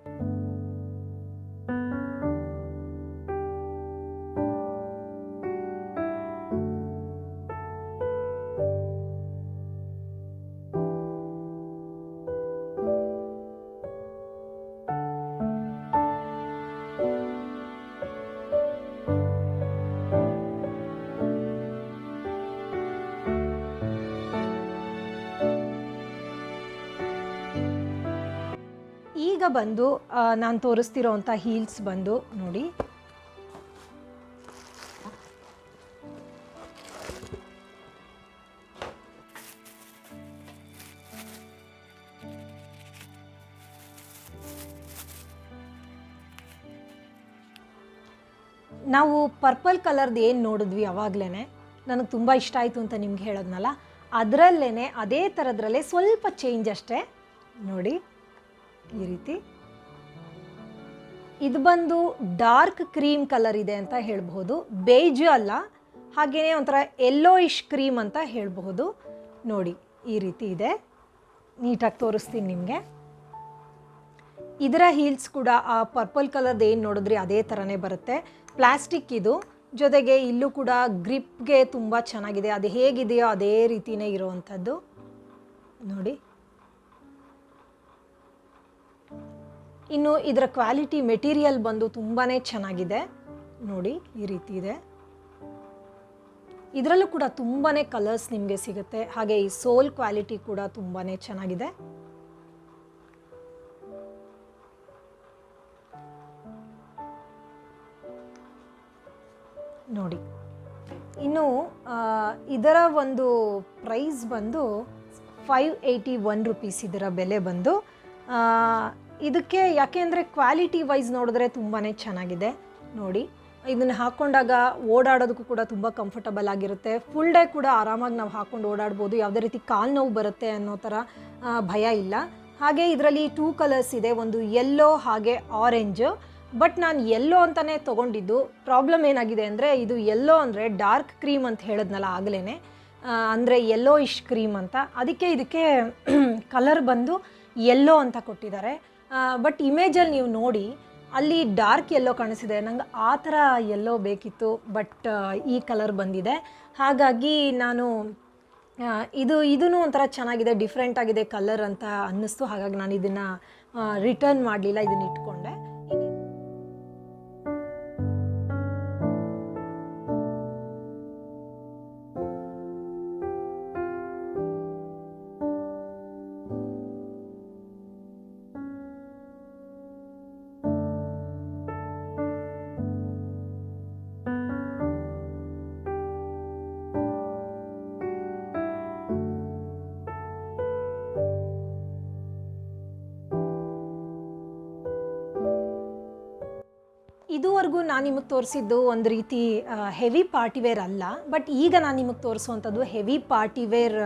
ಈಗ ಬಂದು ನಾನು ತೋರಿಸ್ತಿರೋವಂಥ ಹೀಲ್ಸ್ ಬಂದು ನೋಡಿ, ನಾವು ಪರ್ಪಲ್ ಕಲರ್ದು ಏನು ನೋಡಿದ್ವಿ ಅವಾಗಲೇ ನನಗೆ ತುಂಬ ಇಷ್ಟ ಆಯಿತು ಅಂತ ನಿಮ್ಗೆ ಹೇಳೋದ್ನಲ್ಲ, ಅದರಲ್ಲೇ ಅದೇ ಥರದ್ರಲ್ಲೇ ಸ್ವಲ್ಪ ಚೇಂಜ್ ಅಷ್ಟೇ. ನೋಡಿ ಈ ರೀತಿ ಇದು ಬಂದು ಡಾರ್ಕ್ ಕ್ರೀಮ್ ಕಲರ್ ಇದೆ ಅಂತ ಹೇಳ್ಬಹುದು. ಬೇಜ್ ಅಲ್ಲ, ಹಾಗೆಯೇ ಒಂಥರ ಯೆಲ್ಲೋಯಿಶ್ ಕ್ರೀಮ್ ಅಂತ ಹೇಳ್ಬಹುದು. ನೋಡಿ ಈ ರೀತಿ ಇದೆ, ನೀಟಾಗಿ ತೋರಿಸ್ತೀನಿ ನಿಮಗೆ. ಇದರ ಹೀಲ್ಸ್ ಕೂಡ ಆ ಪರ್ಪಲ್ ಕಲರ್ದು ಏನು ನೋಡಿದ್ರಿ ಅದೇ ಥರನೇ ಬರುತ್ತೆ. ಪ್ಲಾಸ್ಟಿಕ್ ಇದು, ಜೊತೆಗೆ ಇಲ್ಲೂ ಕೂಡ ಗ್ರಿಪ್ಗೆ ತುಂಬ ಚೆನ್ನಾಗಿದೆ. ಅದು ಹೇಗಿದೆಯೋ ಅದೇ ರೀತಿಯೇ ಇರೋವಂಥದ್ದು. ನೋಡಿ, ಇನ್ನು ಇದರ ಕ್ವಾಲಿಟಿ ಮೆಟೀರಿಯಲ್ ಬಂದು ತುಂಬಾ ಚೆನ್ನಾಗಿದೆ. ನೋಡಿ ಈ ರೀತಿ ಇದೆ. ಇದರಲ್ಲೂ ಕೂಡ ತುಂಬಾ ಕಲರ್ಸ್ ನಿಮಗೆ ಸಿಗುತ್ತೆ. ಹಾಗೆ ಈ ಸೋಲ್ ಕ್ವಾಲಿಟಿ ಕೂಡ ತುಂಬಾ ಚೆನ್ನಾಗಿದೆ. ನೋಡಿ, ಇನ್ನು ಇದರ ಒಂದು ಪ್ರೈಸ್ ಬಂದು 581 ರುಪೀಸ್ ಇದರ ಬೆಲೆ ಬಂದು. ಇದಕ್ಕೆ ಯಾಕೆಂದರೆ ಕ್ವಾಲಿಟಿ ವೈಸ್ ನೋಡಿದ್ರೆ ತುಂಬಾ ಚೆನ್ನಾಗಿದೆ. ನೋಡಿ, ಇದನ್ನು ಹಾಕ್ಕೊಂಡಾಗ ಓಡಾಡೋದಕ್ಕೂ ಕೂಡ ತುಂಬ ಕಂಫರ್ಟಬಲ್ ಆಗಿರುತ್ತೆ. ಫುಲ್ ಡೇ ಕೂಡ ಆರಾಮಾಗಿ ನಾವು ಹಾಕ್ಕೊಂಡು ಓಡಾಡ್ಬೋದು. ಯಾವುದೇ ರೀತಿ ಕಾಲು ನೋವು ಬರುತ್ತೆ ಅನ್ನೋ ಥರ ಭಯ ಇಲ್ಲ. ಹಾಗೆ ಇದರಲ್ಲಿ 2 ಕಲರ್ಸ್ ಇದೆ, ಒಂದು ಯೆಲ್ಲೋ ಹಾಗೆ ಆರೆಂಜ್. ಬಟ್ ನಾನು ಯೆಲ್ಲೋ ಅಂತಲೇ ತೊಗೊಂಡಿದ್ದು. ಪ್ರಾಬ್ಲಮ್ ಏನಾಗಿದೆ ಅಂದರೆ ಇದು ಯೆಲ್ಲೋ ಅಂದರೆ ಡಾರ್ಕ್ ಕ್ರೀಮ್ ಅಂತ ಹೇಳಿದ್ನಲ್ಲ ಆಗಲೇ, ಅಂದರೆ ಯೆಲ್ಲೋಯಿಶ್ ಕ್ರೀಮ್ ಅಂತ, ಅದಕ್ಕೆ ಇದಕ್ಕೆ ಕಲರ್ ಬಂದು ಯೆಲ್ಲೋ ಅಂತ ಕೊಟ್ಟಿದ್ದಾರೆ. ಬಟ್ ಇಮೇಜಲ್ಲಿ ನೀವು ನೋಡಿ ಅಲ್ಲಿ ಡಾರ್ಕ್ ಯೆಲ್ಲೋ ಕಾಣಿಸಿದೆ. ನಂಗೆ ಆ ಥರ ಯೆಲ್ಲೋ ಬೇಕಿತ್ತು, ಬಟ್ ಈ ಕಲರ್ ಬಂದಿದೆ. ಹಾಗಾಗಿ ನಾನು ಇದೂ ಒಂಥರ ಚೆನ್ನಾಗಿದೆ, ಡಿಫ್ರೆಂಟ್ ಆಗಿದೆ ಕಲರ್ ಅಂತ ಅನ್ನಿಸ್ತು. ಹಾಗಾಗಿ ನಾನು ಇದನ್ನು ರಿಟರ್ನ್ ಮಾಡಲಿಲ್ಲ, ಇದನ್ನು ಇಟ್ಕೊಂಡೆ. ಇದುವರೆಗೂ ನಾನು ನಿಮಗೆ ತೋರಿಸಿದ್ದು ಒಂದು ರೀತಿ ಹೆವಿ ಪಾರ್ಟಿವೇರ್ ಅಲ್ಲ, ಬಟ್ ಈಗ ನಾನು ನಿಮಗೆ ತೋರಿಸುವಂಥದ್ದು ಹೆವಿ ಪಾರ್ಟಿವೇರ್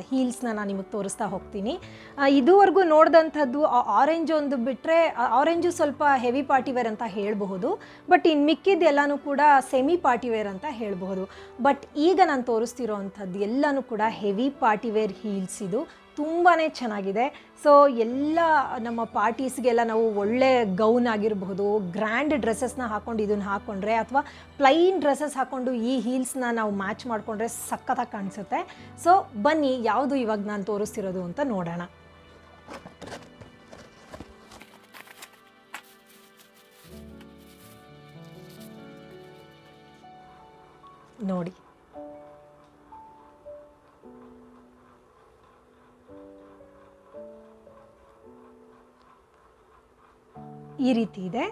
ಹೀಲ್ಸ್ನ ನಾನು ನಿಮಗೆ ತೋರಿಸ್ತಾ ಹೋಗ್ತೀನಿ. ಇದುವರೆಗೂ ನೋಡಿದಂಥದ್ದು ಆರೆಂಜ್ ಒಂದು ಬಿಟ್ಟರೆ, ಆರೆಂಜು ಸ್ವಲ್ಪ ಹೆವಿ ಪಾರ್ಟಿವೇರ್ ಅಂತ ಹೇಳಬಹುದು, ಬಟ್ ಇನ್ನು ಮಿಕ್ಕಿದ್ದೆಲ್ಲನೂ ಕೂಡ ಸೆಮಿ ಪಾರ್ಟಿವೇರ್ ಅಂತ ಹೇಳಬಹುದು. ಬಟ್ ಈಗ ನಾನು ತೋರಿಸ್ತಿರೋ ಅಂಥದ್ದು ಎಲ್ಲನೂ ಕೂಡ ಹೆವಿ ಪಾರ್ಟಿವೇರ್ ಹೀಲ್ಸ್. ಇದು ತುಂಬಾ ಚೆನ್ನಾಗಿದೆ. ಸೊ ಎಲ್ಲ ನಮ್ಮ ಪಾರ್ಟೀಸ್ಗೆಲ್ಲ ನಾವು ಒಳ್ಳೆ ಗೌನ್ ಆಗಿರಬಹುದು, ಗ್ರ್ಯಾಂಡ್ ಡ್ರೆಸ್ಸಸ್ನ ಹಾಕ್ಕೊಂಡು ಇದನ್ನು ಹಾಕ್ಕೊಂಡ್ರೆ ಅಥವಾ ಪ್ಲೈನ್ ಡ್ರೆಸ್ಸಸ್ ಹಾಕ್ಕೊಂಡು ಈ ಹೀಲ್ಸ್ನ ನಾವು ಮ್ಯಾಚ್ ಮಾಡಿಕೊಂಡ್ರೆ ಸಖತ್ತಾಗಿ ಕಾಣಿಸುತ್ತೆ. ಸೊ ಬನ್ನಿ ಯಾವುದು ಇವಾಗ ನಾನು ತೋರಿಸ್ತಿರೋದು ಅಂತ ನೋಡೋಣ. ನೋಡಿ, ಈ ರೀತಿ ಇದೆ.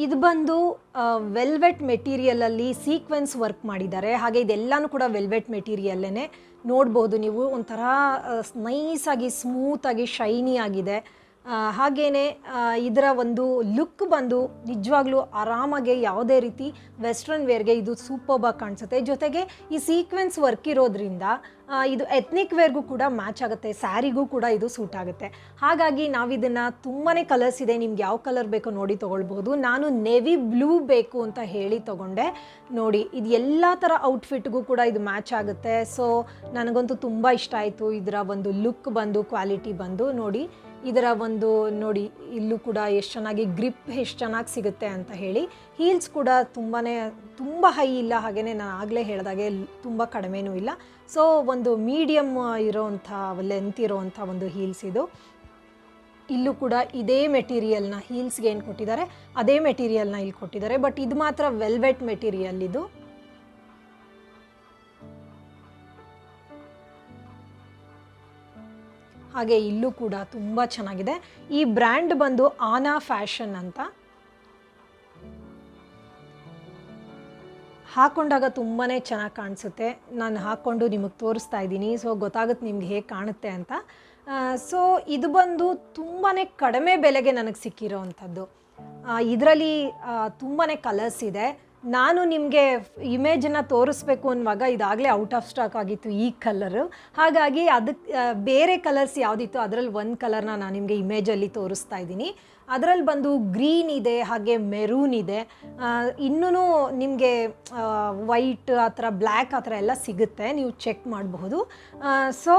ಇದು ಬಂದು ವೆಲ್ವೆಟ್ ಮೆಟೀರಿಯಲಲ್ಲಿ ಸೀಕ್ವೆನ್ಸ್ ವರ್ಕ್ ಮಾಡಿದ್ದಾರೆ. ಹಾಗೆ ಇದೆಲ್ಲನೂ ಕೂಡ ವೆಲ್ವೆಟ್ ಮೆಟೀರಿಯಲ್ಲೇ ನೋಡ್ಬೋದು ನೀವು. ಒಂಥರ ನೈಸಾಗಿ ಸ್ಮೂತಾಗಿ ಶೈನಿ ಆಗಿದೆ. ಹಾಗೆಯೇ ಇದರ ಒಂದು ಲುಕ್ ಬಂದು ನಿಜವಾಗ್ಲೂ ಆರಾಮಾಗಿ ಯಾವುದೇ ರೀತಿ ವೆಸ್ಟ್ರನ್ ವೇರ್ಗೆ ಇದು ಸೂಪರ್ಬಾಗಿ ಕಾಣಿಸುತ್ತೆ. ಜೊತೆಗೆ ಈ ಸೀಕ್ವೆನ್ಸ್ ವರ್ಕ್ ಇರೋದ್ರಿಂದ ಇದು ಎತ್ನಿಕ್ ವೇರ್ಗೂ ಕೂಡ ಮ್ಯಾಚ್ ಆಗುತ್ತೆ, ಸ್ಯಾರಿಗೂ ಕೂಡ ಇದು ಸೂಟ್ ಆಗುತ್ತೆ. ಹಾಗಾಗಿ ನಾವಿದನ್ನು ತುಂಬಾ ಕಲರ್ಸ್ ಇದೆ, ನಿಮ್ಗೆ ಯಾವ ಕಲರ್ ಬೇಕೋ ನೋಡಿ ತೊಗೊಳ್ಬೋದು. ನಾನು ನೇವಿ ಬ್ಲೂ ಬೇಕು ಅಂತ ಹೇಳಿ ತೊಗೊಂಡೆ. ನೋಡಿ, ಇದು ಎಲ್ಲ ಥರ ಔಟ್ಫಿಟ್ಗೂ ಕೂಡ ಇದು ಮ್ಯಾಚ್ ಆಗುತ್ತೆ. ಸೊ ನನಗಂತೂ ತುಂಬ ಇಷ್ಟ ಆಯಿತು ಇದರ ಒಂದು ಲುಕ್ ಬಂದು, ಕ್ವಾಲಿಟಿ ಬಂದು. ನೋಡಿ ಇದರ ಒಂದು ನೋಡಿ, ಇಲ್ಲೂ ಕೂಡ ಎಷ್ಟು ಚೆನ್ನಾಗಿ ಗ್ರಿಪ್ ಎಷ್ಟು ಚೆನ್ನಾಗಿ ಸಿಗುತ್ತೆ ಅಂತ ಹೇಳಿ. ಹೀಲ್ಸ್ ಕೂಡ ತುಂಬ ಹೈ ಇಲ್ಲ, ಹಾಗೆಯೇ ನಾನು ಆಗಲೇ ಹೇಳಿದಾಗೆ ತುಂಬ ಕಡಿಮೆನೂ ಇಲ್ಲ. ಸೊ ಒಂದು ಮೀಡಿಯಮ್ ಇರೋವಂಥ ಲೆಂತ್ ಇರೋವಂಥ ಒಂದು ಹೀಲ್ಸ್ ಇದು. ಇಲ್ಲೂ ಕೂಡ ಇದೇ ಮೆಟೀರಿಯಲ್ನ, ಹೀಲ್ಸ್ಗೆ ಏನು ಕೊಟ್ಟಿದ್ದಾರೆ ಅದೇ ಮೆಟೀರಿಯಲ್ನ ಇಲ್ಲಿ ಕೊಟ್ಟಿದ್ದಾರೆ. ಬಟ್ ಇದು ಮಾತ್ರ ವೆಲ್ವೆಟ್ ಮೆಟೀರಿಯಲ್ ಇದು. ಹಾಗೆ ಇಲ್ಲೂ ಕೂಡ ತುಂಬ ಚೆನ್ನಾಗಿದೆ. ಈ ಬ್ರ್ಯಾಂಡ್ ಬಂದು ಆನಾ ಫ್ಯಾಷನ್ ಅಂತ. ಹಾಕ್ಕೊಂಡಾಗ ತುಂಬಾ ಚೆನ್ನಾಗಿ ಕಾಣಿಸುತ್ತೆ. ನಾನು ಹಾಕ್ಕೊಂಡು ನಿಮಗೆ ತೋರಿಸ್ತಾ ಇದ್ದೀನಿ, ಸೊ ಗೊತ್ತಾಗುತ್ತೆ ನಿಮ್ಗೆ ಹೇಗೆ ಕಾಣುತ್ತೆ ಅಂತ. ಸೊ ಇದು ಬಂದು ತುಂಬಾ ಕಡಿಮೆ ಬೆಲೆಗೆ ನನಗೆ ಸಿಕ್ಕಿರೋ ಅಂಥದ್ದು. ಇದರಲ್ಲಿ ತುಂಬಾ ಕಲರ್ಸ್ ಇದೆ. ನಾನು ನಿಮಗೆ ಇಮೇಜನ್ನು ತೋರಿಸ್ಬೇಕು ಅನ್ನುವಾಗ ಇದಾಗಲೇ ಔಟ್ ಆಫ್ ಸ್ಟಾಕ್ ಆಗಿತ್ತು ಈ ಕಲರು. ಹಾಗಾಗಿ ಅದಕ್ಕೆ ಬೇರೆ ಕಲರ್ಸ್ ಯಾವುದಿತ್ತು ಅದರಲ್ಲಿ ಒಂದು ಕಲರ್ನ ನಾನು ನಿಮಗೆ ಇಮೇಜಲ್ಲಿ ತೋರಿಸ್ತಾ ಇದ್ದೀನಿ. ಅದರಲ್ಲಿ ಬಂದು ಗ್ರೀನ್ ಇದೆ, ಹಾಗೆ ಮೆರೂನ್ ಇದೆ, ಇನ್ನೂ ನಿಮಗೆ ವೈಟ್ ಆ ಥರ ಬ್ಲ್ಯಾಕ್ ಆ ಥರ ಎಲ್ಲ ಸಿಗುತ್ತೆ, ನೀವು ಚೆಕ್ ಮಾಡಬಹುದು. ಸೊ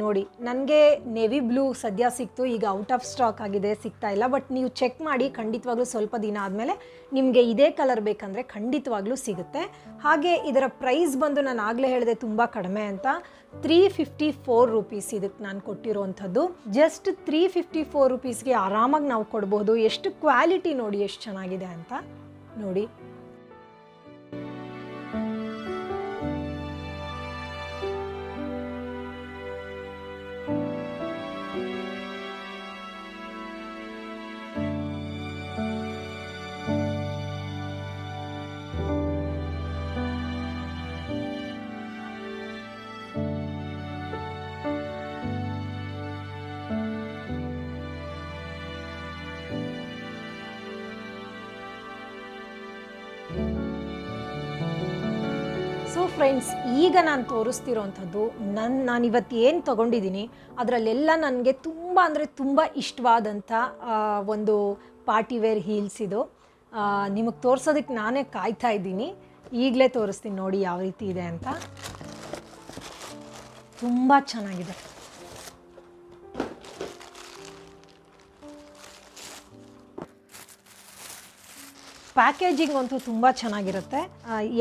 ನೋಡಿ, ನನಗೆ ನೇವಿ ಬ್ಲೂ ಸದ್ಯ ಸಿಕ್ತು, ಈಗ ಔಟ್ ಆಫ್ ಸ್ಟಾಕ್ ಆಗಿದೆ, ಸಿಗ್ತಾ ಇಲ್ಲ. ಬಟ್ ನೀವು ಚೆಕ್ ಮಾಡಿ, ಖಂಡಿತವಾಗ್ಲೂ ಸ್ವಲ್ಪ ದಿನ ಆದಮೇಲೆ ನಿಮಗೆ ಇದೇ ಕಲರ್ ಬೇಕಂದರೆ ಖಂಡಿತವಾಗ್ಲೂ ಸಿಗುತ್ತೆ. ಹಾಗೆ ಇದರ ಪ್ರೈಸ್ ಬಂದು ನಾನು ಆಗಲೇ ಹೇಳಿದೆ ತುಂಬ ಕಡಿಮೆ ಅಂತ. 354 ರೂಪೀಸ್ ಇದಕ್ಕೆ ನಾನು ಕೊಟ್ಟಿರೋವಂಥದ್ದು. ಜಸ್ಟ್ 354 ರೂಪೀಸ್ಗೆ ಆರಾಮಾಗಿ ನಾವು ಕೊಡ್ಬೋದು. ಎಷ್ಟು ಕ್ವಾಲಿಟಿ ನೋಡಿ, ಎಷ್ಟು ಚೆನ್ನಾಗಿದೆ ಅಂತ ನೋಡಿ. ಸೊ ಫ್ರೆಂಡ್ಸ್, ಈಗ ನಾನು ತೋರಿಸ್ತಿರೋವಂಥದ್ದು ನಾನಿವತ್ತು ಏನು ತೊಗೊಂಡಿದ್ದೀನಿ ಅದರಲ್ಲೆಲ್ಲ ನನಗೆ ತುಂಬ ಅಂದರೆ ತುಂಬ ಇಷ್ಟವಾದಂಥ ಒಂದು ಪಾರ್ಟಿವೇರ್ ಹೀಲ್ಸ್ ಇದು. ನಿಮಗೆ ತೋರಿಸೋದಕ್ಕೆ ನಾನೇ ಕಾಯ್ತಾ ಇದ್ದೀನಿ. ಈಗಲೇ ತೋರಿಸ್ತೀನಿ ನೋಡಿ ಯಾವ ರೀತಿ ಇದೆ ಅಂತ. ತುಂಬ ಚೆನ್ನಾಗಿದೆ. ಪ್ಯಾಕೇಜಿಂಗ್ ಅಂತೂ ತುಂಬ ಚೆನ್ನಾಗಿರುತ್ತೆ.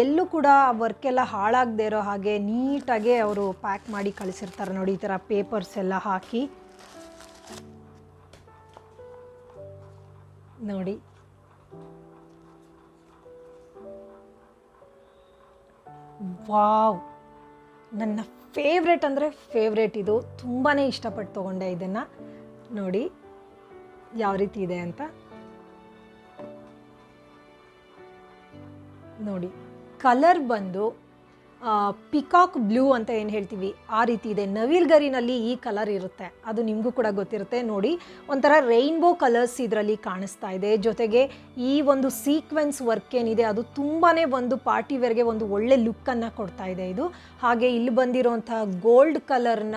ಎಲ್ಲೂ ಕೂಡ ವರ್ಕೆಲ್ಲ ಹಾಳಾಗದೇ ಇರೋ ಹಾಗೆ ನೀಟಾಗೆ ಅವರು ಪ್ಯಾಕ್ ಮಾಡಿ ಕಳಿಸಿರ್ತಾರೆ ನೋಡಿ. ಈ ಥರ ಪೇಪರ್ಸ್ ಎಲ್ಲ ಹಾಕಿ ನೋಡಿ. ವಾವ್, ನನ್ನ ಫೇವ್ರೆಟ್ ಅಂದರೆ ಫೇವ್ರೆಟ್ ಇದು. ತುಂಬಾ ಇಷ್ಟಪಟ್ಟು ತೊಗೊಂಡೆ ಇದನ್ನು. ನೋಡಿ ಯಾವ ರೀತಿ ಇದೆ ಅಂತ. ನೋಡಿ, ಕಲರ್ ಬಂದು ಪಿಕಾಕ್ ಬ್ಲೂ ಅಂತ ಏನು ಹೇಳ್ತೀವಿ ಆ ರೀತಿ ಇದೆ. ನವಿಲ್ಗರಿನಲ್ಲಿ ಈ ಕಲರ್ ಇರುತ್ತೆ, ಅದು ನಿಮಗೂ ಕೂಡ ಗೊತ್ತಿರುತ್ತೆ ನೋಡಿ. ಒಂಥರ ರೈನ್ಬೋ ಕಲರ್ಸ್ ಇದರಲ್ಲಿ ಕಾಣಿಸ್ತಾ ಇದೆ. ಜೊತೆಗೆ ಈ ಒಂದು ಸೀಕ್ವೆನ್ಸ್ ವರ್ಕ್ ಏನಿದೆ ಅದು ತುಂಬಾ ಒಂದು ಪಾರ್ಟಿ ವೇರ್ಗೆ ಒಂದು ಒಳ್ಳೆ ಲುಕ್ಕನ್ನು ಕೊಡ್ತಾ ಇದೆ ಇದು. ಹಾಗೆ ಇಲ್ಲಿ ಬಂದಿರೋಂಥ ಗೋಲ್ಡ್ ಕಲರ್ನ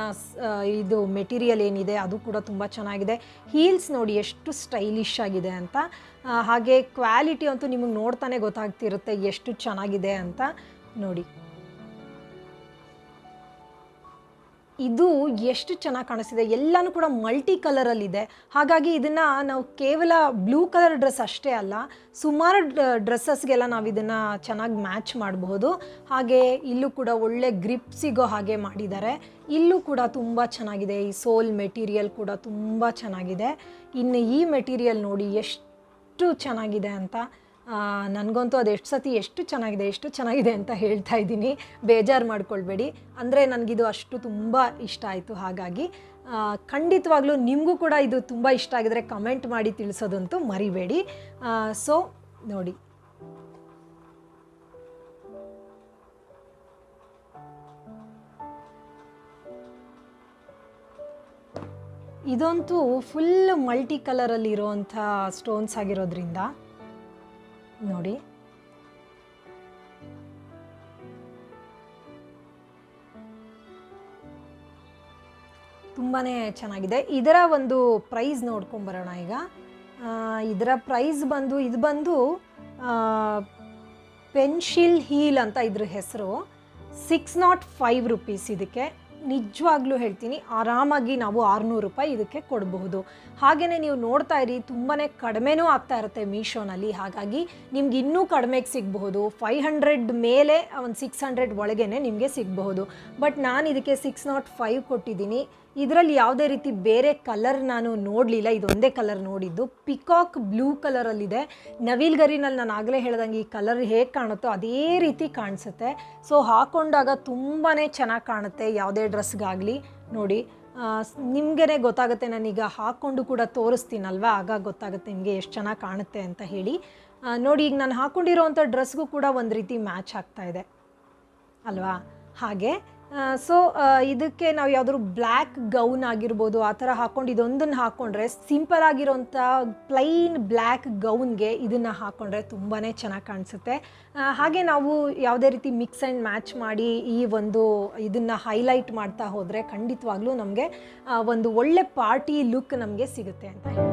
ಇದು ಮೆಟೀರಿಯಲ್ ಏನಿದೆ ಅದು ಕೂಡ ತುಂಬ ಚೆನ್ನಾಗಿದೆ. ಹೀಲ್ಸ್ ನೋಡಿ ಎಷ್ಟು ಸ್ಟೈಲಿಶ್ ಆಗಿದೆ ಅಂತ. ಹಾಗೆ ಕ್ವಾಲಿಟಿ ಅಂತೂ ನಿಮಗೆ ನೋಡ್ತಾನೆ ಗೊತ್ತಾಗ್ತಿರುತ್ತೆ ಎಷ್ಟು ಚೆನ್ನಾಗಿದೆ ಅಂತ ನೋಡಿ. ಇದು ಎಷ್ಟು ಚೆನ್ನಾಗಿ ಕಾಣಿಸ್ತಿದೆ, ಎಲ್ಲನೂ ಕೂಡ ಮಲ್ಟಿ ಕಲರಲ್ಲಿದೆ. ಹಾಗಾಗಿ ಇದನ್ನು ನಾವು ಕೇವಲ ಬ್ಲೂ ಕಲರ್ ಡ್ರೆಸ್ ಅಷ್ಟೇ ಅಲ್ಲ, ಸುಮಾರು ಡ್ರೆಸ್ಸಸ್ಗೆಲ್ಲ ನಾವು ಇದನ್ನು ಚೆನ್ನಾಗಿ ಮ್ಯಾಚ್ ಮಾಡಬಹುದು. ಹಾಗೆ ಇಲ್ಲೂ ಕೂಡ ಒಳ್ಳೆ ಗ್ರಿಪ್ ಸಿಗೋ ಹಾಗೆ ಮಾಡಿದ್ದಾರೆ. ಇಲ್ಲೂ ಕೂಡ ತುಂಬ ಚೆನ್ನಾಗಿದೆ. ಈ ಸೋಲ್ ಮೆಟೀರಿಯಲ್ ಕೂಡ ತುಂಬ ಚೆನ್ನಾಗಿದೆ. ಇನ್ನು ಈ ಮೆಟೀರಿಯಲ್ ನೋಡಿ ಎಷ್ಟು ಚೆನ್ನಾಗಿದೆ ಅಂತ. ನನಗಂತೂ ಅದು ಎಷ್ಟು ಚೆನ್ನಾಗಿದೆ ಅಂತ ಹೇಳ್ತಾ ಇದ್ದೀನಿ, ಬೇಜಾರು ಮಾಡ್ಕೊಳ್ಬೇಡಿ. ಅಂದರೆ ನನಗಿದು ಅಷ್ಟು ತುಂಬ ಇಷ್ಟ ಆಯಿತು. ಹಾಗಾಗಿ ಖಂಡಿತವಾಗ್ಲೂ ನಿಮಗೂ ಕೂಡ ಇದು ತುಂಬ ಇಷ್ಟ ಆಗಿದರೆ ಕಮೆಂಟ್ ಮಾಡಿ ತಿಳಿಸೋದಂತೂ ಮರಿಬೇಡಿ. ಸೊ ನೋಡಿ, ಇದಂತೂ ಫುಲ್ ಮಲ್ಟಿ ಕಲರಲ್ಲಿ ಇರೋವಂಥ ಸ್ಟೋನ್ಸ್ ಆಗಿರೋದ್ರಿಂದ ನೋಡಿ ತುಂಬಾ ಚೆನ್ನಾಗಿದೆ. ಇದರ ಒಂದು ಪ್ರೈಸ್ ನೋಡ್ಕೊಂಬರೋಣ ಈಗ. ಇದರ ಪ್ರೈಸ್ ಬಂದು ಇದು ಬಂದು ಪೆನ್ಸಿಲ್ ಹೀಲ್ ಅಂತ ಇದ್ರ ಹೆಸರು. 605 ರೂಪೀಸ್ ಇದಕ್ಕೆ. ನಿಜವಾಗ್ಲೂ ಹೇಳ್ತೀನಿ, ಆರಾಮಾಗಿ ನಾವು 600 ರೂಪಾಯಿ ಇದಕ್ಕೆ ಕೊಡಬಹುದು. ಹಾಗೆಯೇ ನೀವು ನೋಡ್ತಾ ಇರಿ, ತುಂಬಾ ಕಡಿಮೆನೂ ಆಗ್ತಾ ಇರುತ್ತೆ ಮೀಶೋನಲ್ಲಿ. ಹಾಗಾಗಿ ನಿಮ್ಗೆ ಇನ್ನೂ ಕಡಿಮೆಗೆ ಸಿಗಬಹುದು. 500 ಮೇಲೆ ಒಂದು 600 ಒಳಗೇ ನಿಮಗೆ ಸಿಗಬಹುದು. ಬಟ್ ನಾನು ಇದಕ್ಕೆ 605 ಕೊಟ್ಟಿದ್ದೀನಿ. ಇದರಲ್ಲಿ ಯಾವುದೇ ರೀತಿ ಬೇರೆ ಕಲರ್ ನಾನು ನೋಡಲಿಲ್ಲ, ಇದೊಂದೇ ಕಲರ್ ನೋಡಿದ್ದು. Peacock blue ಕಲರಲ್ಲಿದೆ. ನವಿಲ್ಗರಿನಲ್ಲಿ ನಾನು ಆಗಲೇ ಹೇಳ್ದಂಗೆ ಈ ಕಲರ್ ಹೇಗೆ ಕಾಣುತ್ತೋ ಅದೇ ರೀತಿ ಕಾಣಿಸುತ್ತೆ. ಸೊ ಹಾಕ್ಕೊಂಡಾಗ ತುಂಬಾ ಚೆನ್ನಾಗಿ ಕಾಣುತ್ತೆ ಯಾವುದೇ ಡ್ರೆಸ್ಗಾಗಲಿ. ನೋಡಿ ನಿಮಗೇ ಗೊತ್ತಾಗುತ್ತೆ, ನಾನೀಗ ಹಾಕ್ಕೊಂಡು ಕೂಡ ತೋರಿಸ್ತೀನಲ್ವ, ಆಗ ಗೊತ್ತಾಗುತ್ತೆ ನಿಮಗೆ ಎಷ್ಟು ಚೆನ್ನಾಗಿ ಕಾಣುತ್ತೆ ಅಂತ ಹೇಳಿ. ನೋಡಿ, ಈಗ ನಾನು ಹಾಕ್ಕೊಂಡಿರೋವಂಥ ಡ್ರೆಸ್ಗೂ ಕೂಡ ಒಂದು ರೀತಿ ಮ್ಯಾಚ್ ಆಗ್ತಾ ಇದೆ ಅಲ್ವಾ. ಹಾಗೆ ಸೊ ಇದಕ್ಕೆ ನಾವು ಯಾವುದಾದ್ರು ಬ್ಲ್ಯಾಕ್ ಗೌನ್ ಆಗಿರ್ಬೋದು ಆ ಥರ ಹಾಕ್ಕೊಂಡು ಇದೊಂದನ್ನು ಹಾಕ್ಕೊಂಡ್ರೆ, ಸಿಂಪಲ್ ಆಗಿರೋಂಥ ಪ್ಲೈನ್ ಬ್ಲ್ಯಾಕ್ ಗೌನ್ಗೆ ಇದನ್ನು ಹಾಕ್ಕೊಂಡ್ರೆ ತುಂಬಾ ಚೆನ್ನಾಗಿ ಕಾಣಿಸುತ್ತೆ. ಹಾಗೆ ನಾವು ಯಾವುದೇ ರೀತಿ ಮಿಕ್ಸ್ ಆ್ಯಂಡ್ ಮ್ಯಾಚ್ ಮಾಡಿ ಈ ಒಂದು ಇದನ್ನು ಹೈಲೈಟ್ ಮಾಡ್ತಾ ಹೋದರೆ ಖಂಡಿತವಾಗ್ಲೂ ನಮಗೆ ಒಂದು ಒಳ್ಳೆ ಪಾರ್ಟಿ ಲುಕ್ ನಮಗೆ ಸಿಗುತ್ತೆ ಅಂತ ಹೇಳಿ.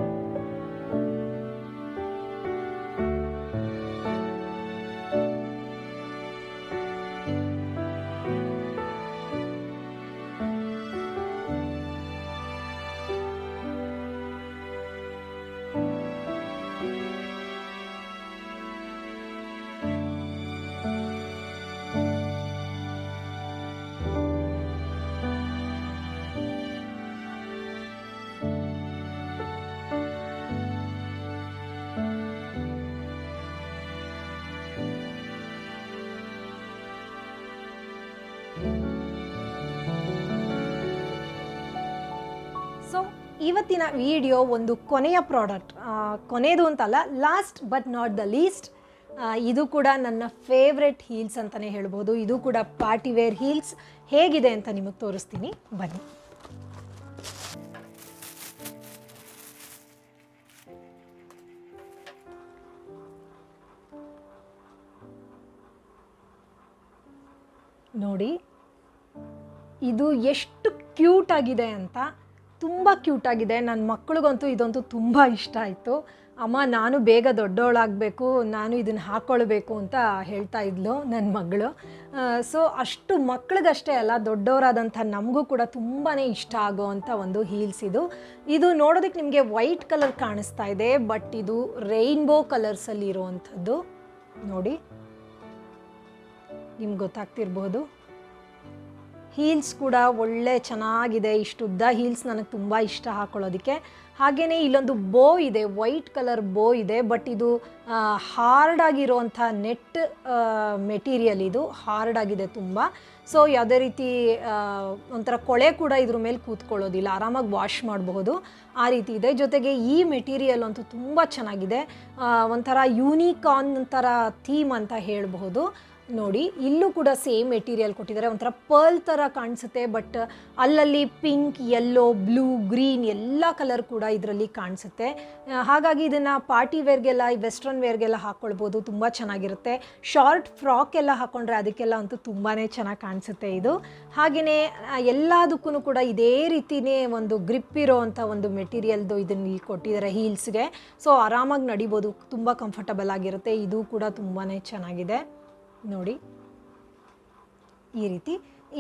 ಸೊ ಇವತ್ತಿನ ವಿಡಿಯೋ ಒಂದು ಕೊನೆಯ ಪ್ರಾಡಕ್ಟ್, ಕೊನೆಯದು ಅಂತಲ್ಲ, last but not the least. ಇದು ಕೂಡ ನನ್ನ ಫೇವ್ರೆಟ್ ಹೀಲ್ಸ್ ಅಂತಲೇ ಹೇಳ್ಬೋದು. ಇದು ಕೂಡ ಪಾರ್ಟಿ ವೇರ್ ಹೀಲ್ಸ್. ಹೇಗಿದೆ ಅಂತ ನಿಮಗೆ ತೋರಿಸ್ತೀನಿ ಬನ್ನಿ. ನೋಡಿ ಇದು ಎಷ್ಟು ಕ್ಯೂಟ್ ಆಗಿದೆ ಅಂತ, ತುಂಬ ಕ್ಯೂಟ್ ಆಗಿದೆ. ನನ್ನ ಮಕ್ಕಳಿಗಂತೂ ಇದಂತೂ ತುಂಬ ಇಷ್ಟ ಆಯಿತು. ಅಮ್ಮ ನಾನು ಬೇಗ ದೊಡ್ಡವಳಾಗಬೇಕು, ನಾನು ಇದನ್ನು ಹಾಕ್ಕೊಳ್ಬೇಕು ಅಂತ ಹೇಳ್ತಾ ಇದ್ಲು ನನ್ನ ಮಗಳು. ಸೊ ಅಷ್ಟು ಮಕ್ಕಳಿಗಷ್ಟೇ ಅಲ್ಲ, ದೊಡ್ಡವರಾದಂಥ ನಮಗೂ ಕೂಡ ತುಂಬಾ ಇಷ್ಟ ಆಗೋವಂಥ ಒಂದು ಹೀಲ್ಸ್ ಇದು. ಇದು ನೋಡೋದಕ್ಕೆ ನಿಮಗೆ ವೈಟ್ ಕಲರ್ ಕಾಣಿಸ್ತಾ ಇದೆ, ಬಟ್ ಇದು ರೈನ್ಬೋ ಕಲರ್ಸಲ್ಲಿ ಇರುವಂಥದ್ದು. ನೋಡಿ ನಿಮ್ಗೆ ಗೊತ್ತಾಗ್ತಿರ್ಬೋದು. ಹೀಲ್ಸ್ ಕೂಡ ಒಳ್ಳೆ ಚೆನ್ನಾಗಿದೆ. ಇಷ್ಟು ಉದ್ದ ಹೀಲ್ಸ್ ನನಗೆ ತುಂಬ ಇಷ್ಟ ಹಾಕೊಳ್ಳೋದಕ್ಕೆ. ಹಾಗೆಯೇ ಇಲ್ಲೊಂದು ಬೋ ಇದೆ, ವೈಟ್ ಕಲರ್ ಬೋ ಇದೆ, ಬಟ್ ಇದು ಹಾರ್ಡ್ ಆಗಿರೋವಂಥ ನೆಟ್ ಮೆಟೀರಿಯಲ್. ಇದು ಹಾರ್ಡ್ ಆಗಿದೆ ತುಂಬ. ಸೊ ಯಾವುದೇ ರೀತಿ ಒಂಥರ ಕೊಳೆ ಕೂಡ ಇದ್ರ ಮೇಲೆ ಕೂತ್ಕೊಳ್ಳೋದಿಲ್ಲ, ಆರಾಮಾಗಿ ವಾಶ್ ಮಾಡಬಹುದು ಆ ರೀತಿ ಇದೆ. ಜೊತೆಗೆ ಈ ಮೆಟೀರಿಯಲ್ ಅಂತೂ ತುಂಬ ಚೆನ್ನಾಗಿದೆ. ಒಂಥರ ಯೂನಿಕಾರ್ನ್ ಥರ ಥೀಮ್ ಅಂತ ಹೇಳಬಹುದು. ನೋಡಿ ಇಲ್ಲೂ ಕೂಡ ಸೇಮ್ ಮೆಟೀರಿಯಲ್ ಕೊಟ್ಟಿದ್ದಾರೆ, ಒಂಥರ ಪರ್ಲ್ ಥರ ಕಾಣಿಸುತ್ತೆ. ಬಟ್ ಅಲ್ಲಲ್ಲಿ ಪಿಂಕ್, ಯೆಲ್ಲೋ, ಬ್ಲೂ, ಗ್ರೀನ್ ಎಲ್ಲ ಕಲರ್ ಕೂಡ ಇದರಲ್ಲಿ ಕಾಣಿಸುತ್ತೆ. ಹಾಗಾಗಿ ಇದನ್ನು ಪಾರ್ಟಿ ವೇರ್ಗೆಲ್ಲ, ವೆಸ್ಟ್ರನ್ ವೇರ್ಗೆಲ್ಲ ಹಾಕ್ಕೊಳ್ಬೋದು, ತುಂಬ ಚೆನ್ನಾಗಿರುತ್ತೆ. ಶಾರ್ಟ್ ಫ್ರಾಕ್ ಎಲ್ಲ ಹಾಕ್ಕೊಂಡ್ರೆ ಅದಕ್ಕೆಲ್ಲ ಅಂತೂ ತುಂಬಾ ಚೆನ್ನಾಗಿ ಕಾಣಿಸುತ್ತೆ ಇದು. ಹಾಗೆಯೇ ಎಲ್ಲದಕ್ಕೂ ಕೂಡ ಇದೇ ರೀತಿಯೇ ಒಂದು ಗ್ರಿಪ್ ಇರೋ ಅಂಥ ಒಂದು ಮೆಟೀರಿಯಲ್ದು ಇದನ್ನು ಕೊಟ್ಟಿದ್ದಾರೆ ಹೀಲ್ಸ್ಗೆ. ಸೊ ಆರಾಮಾಗಿ ನಡಿಬೋದು, ತುಂಬ ಕಂಫರ್ಟಬಲ್ ಆಗಿರುತ್ತೆ. ಇದು ಕೂಡ ತುಂಬಾ ಚೆನ್ನಾಗಿದೆ ನೋಡಿ ಈ ರೀತಿ.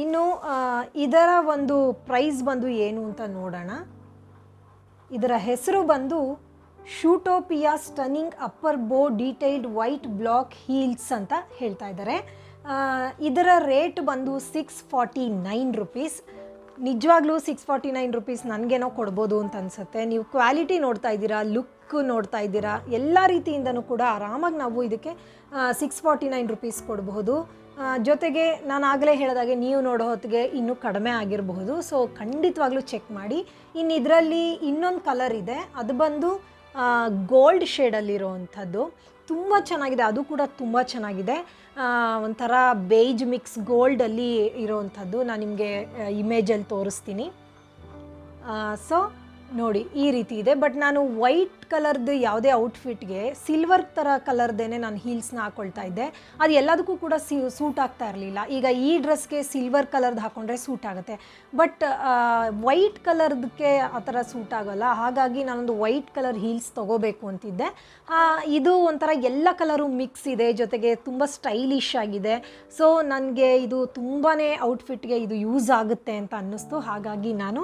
ಇನ್ನು ಇದರ ಒಂದು ಪ್ರೈಸ್ ಬಂದು ಏನು ಅಂತ ನೋಡೋಣ. ಇದರ ಹೆಸರು ಬಂದು ಶೂಟೋಪಿಯಾ ಸ್ಟನ್ನಿಂಗ್ ಅಪ್ಪರ್ ಬೋ ಡೀಟೈಲ್ಡ್ ವೈಟ್ ಬ್ಲಾಕ್ ಹೀಲ್ಸ್ ಅಂತ ಹೇಳ್ತಾ ಇದ್ದಾರೆ. ಇದರ ರೇಟ್ ಬಂದು 649 ರುಪೀಸ್. ನಿಜವಾಗ್ಲೂ 649 ರುಪೀಸ್ ನನಗೇನೋ ಕೊಡ್ಬೋದು ಅಂತ ಅನಿಸುತ್ತೆ. ನೀವು ಕ್ವಾಲಿಟಿ ನೋಡ್ತಾ ಇದ್ದೀರಾ, ಲುಕ್ ನೋಡ್ತಾ ಇದ್ದೀರಾ, ಎಲ್ಲ ರೀತಿಯಿಂದನೂ ಕೂಡ ಆರಾಮಾಗಿ ನಾವು ಇದಕ್ಕೆ 649 ರುಪೀಸ್ ಕೊಡಬಹುದು. ಜೊತೆಗೆ ನಾನು ಆಗಲೇ ಹೇಳಿದಾಗೆ ನೀವು ನೋಡೋ ಹೊತ್ತಿಗೆ ಇನ್ನೂ ಕಡಿಮೆ ಆಗಿರಬಹುದು. ಸೊ ಖಂಡಿತವಾಗ್ಲೂ ಚೆಕ್ ಮಾಡಿ. ಇನ್ನು ಇದರಲ್ಲಿ ಇನ್ನೊಂದು ಕಲರ್ ಇದೆ, ಅದು ಬಂದು ಗೋಲ್ಡ್ ಶೇಡಲ್ಲಿರೋವಂಥದ್ದು, ತುಂಬ ಚೆನ್ನಾಗಿದೆ. ಅದು ಕೂಡ ತುಂಬ ಚೆನ್ನಾಗಿದೆ. ಒಂಥರ ಬೇಜ್ ಮಿಕ್ಸ್ ಗೋಲ್ಡಲ್ಲಿ ಇರೋವಂಥದ್ದು. ನಾನು ನಿಮಗೆ ಇಮೇಜಲ್ಲಿ ತೋರಿಸ್ತೀನಿ. ಸೊ ನೋಡಿ ಈ ರೀತಿ ಇದೆ. ಬಟ್ ನಾನು ವೈಟ್ ಕಲರ್ದು ಯಾವುದೇ ಔಟ್ಫಿಟ್ಗೆ ಸಿಲ್ವರ್ ಥರ ಕಲರ್ದೇನೆ ನಾನು ಹೀಲ್ಸ್ನ ಹಾಕ್ಕೊಳ್ತಾ ಇದ್ದೆ. ಅದು ಎಲ್ಲದಕ್ಕೂ ಕೂಡ ಸೂಟ್ ಆಗ್ತಾ ಇರಲಿಲ್ಲ. ಈಗ ಈ ಡ್ರೆಸ್ಗೆ ಸಿಲ್ವರ್ ಕಲರ್ದು ಹಾಕ್ಕೊಂಡ್ರೆ ಸೂಟ್ ಆಗುತ್ತೆ, ಬಟ್ ವೈಟ್ ಕಲರ್ದಕ್ಕೆ ಆ ಥರ ಸೂಟ್ ಆಗೋಲ್ಲ. ಹಾಗಾಗಿ ನಾನೊಂದು ವೈಟ್ ಕಲರ್ ಹೀಲ್ಸ್ ತೊಗೋಬೇಕು ಅಂತಿದ್ದೆ. ಇದು ಒಂಥರ ಎಲ್ಲ ಕಲರು ಮಿಕ್ಸ್ ಇದೆ, ಜೊತೆಗೆ ತುಂಬ ಸ್ಟೈಲಿಶ್ ಆಗಿದೆ. ಸೊ ನನಗೆ ಇದು ತುಂಬಾ ಔಟ್ಫಿಟ್ಗೆ ಇದು ಯೂಸ್ ಆಗುತ್ತೆ ಅಂತ ಅನ್ನಿಸ್ತು. ಹಾಗಾಗಿ ನಾನು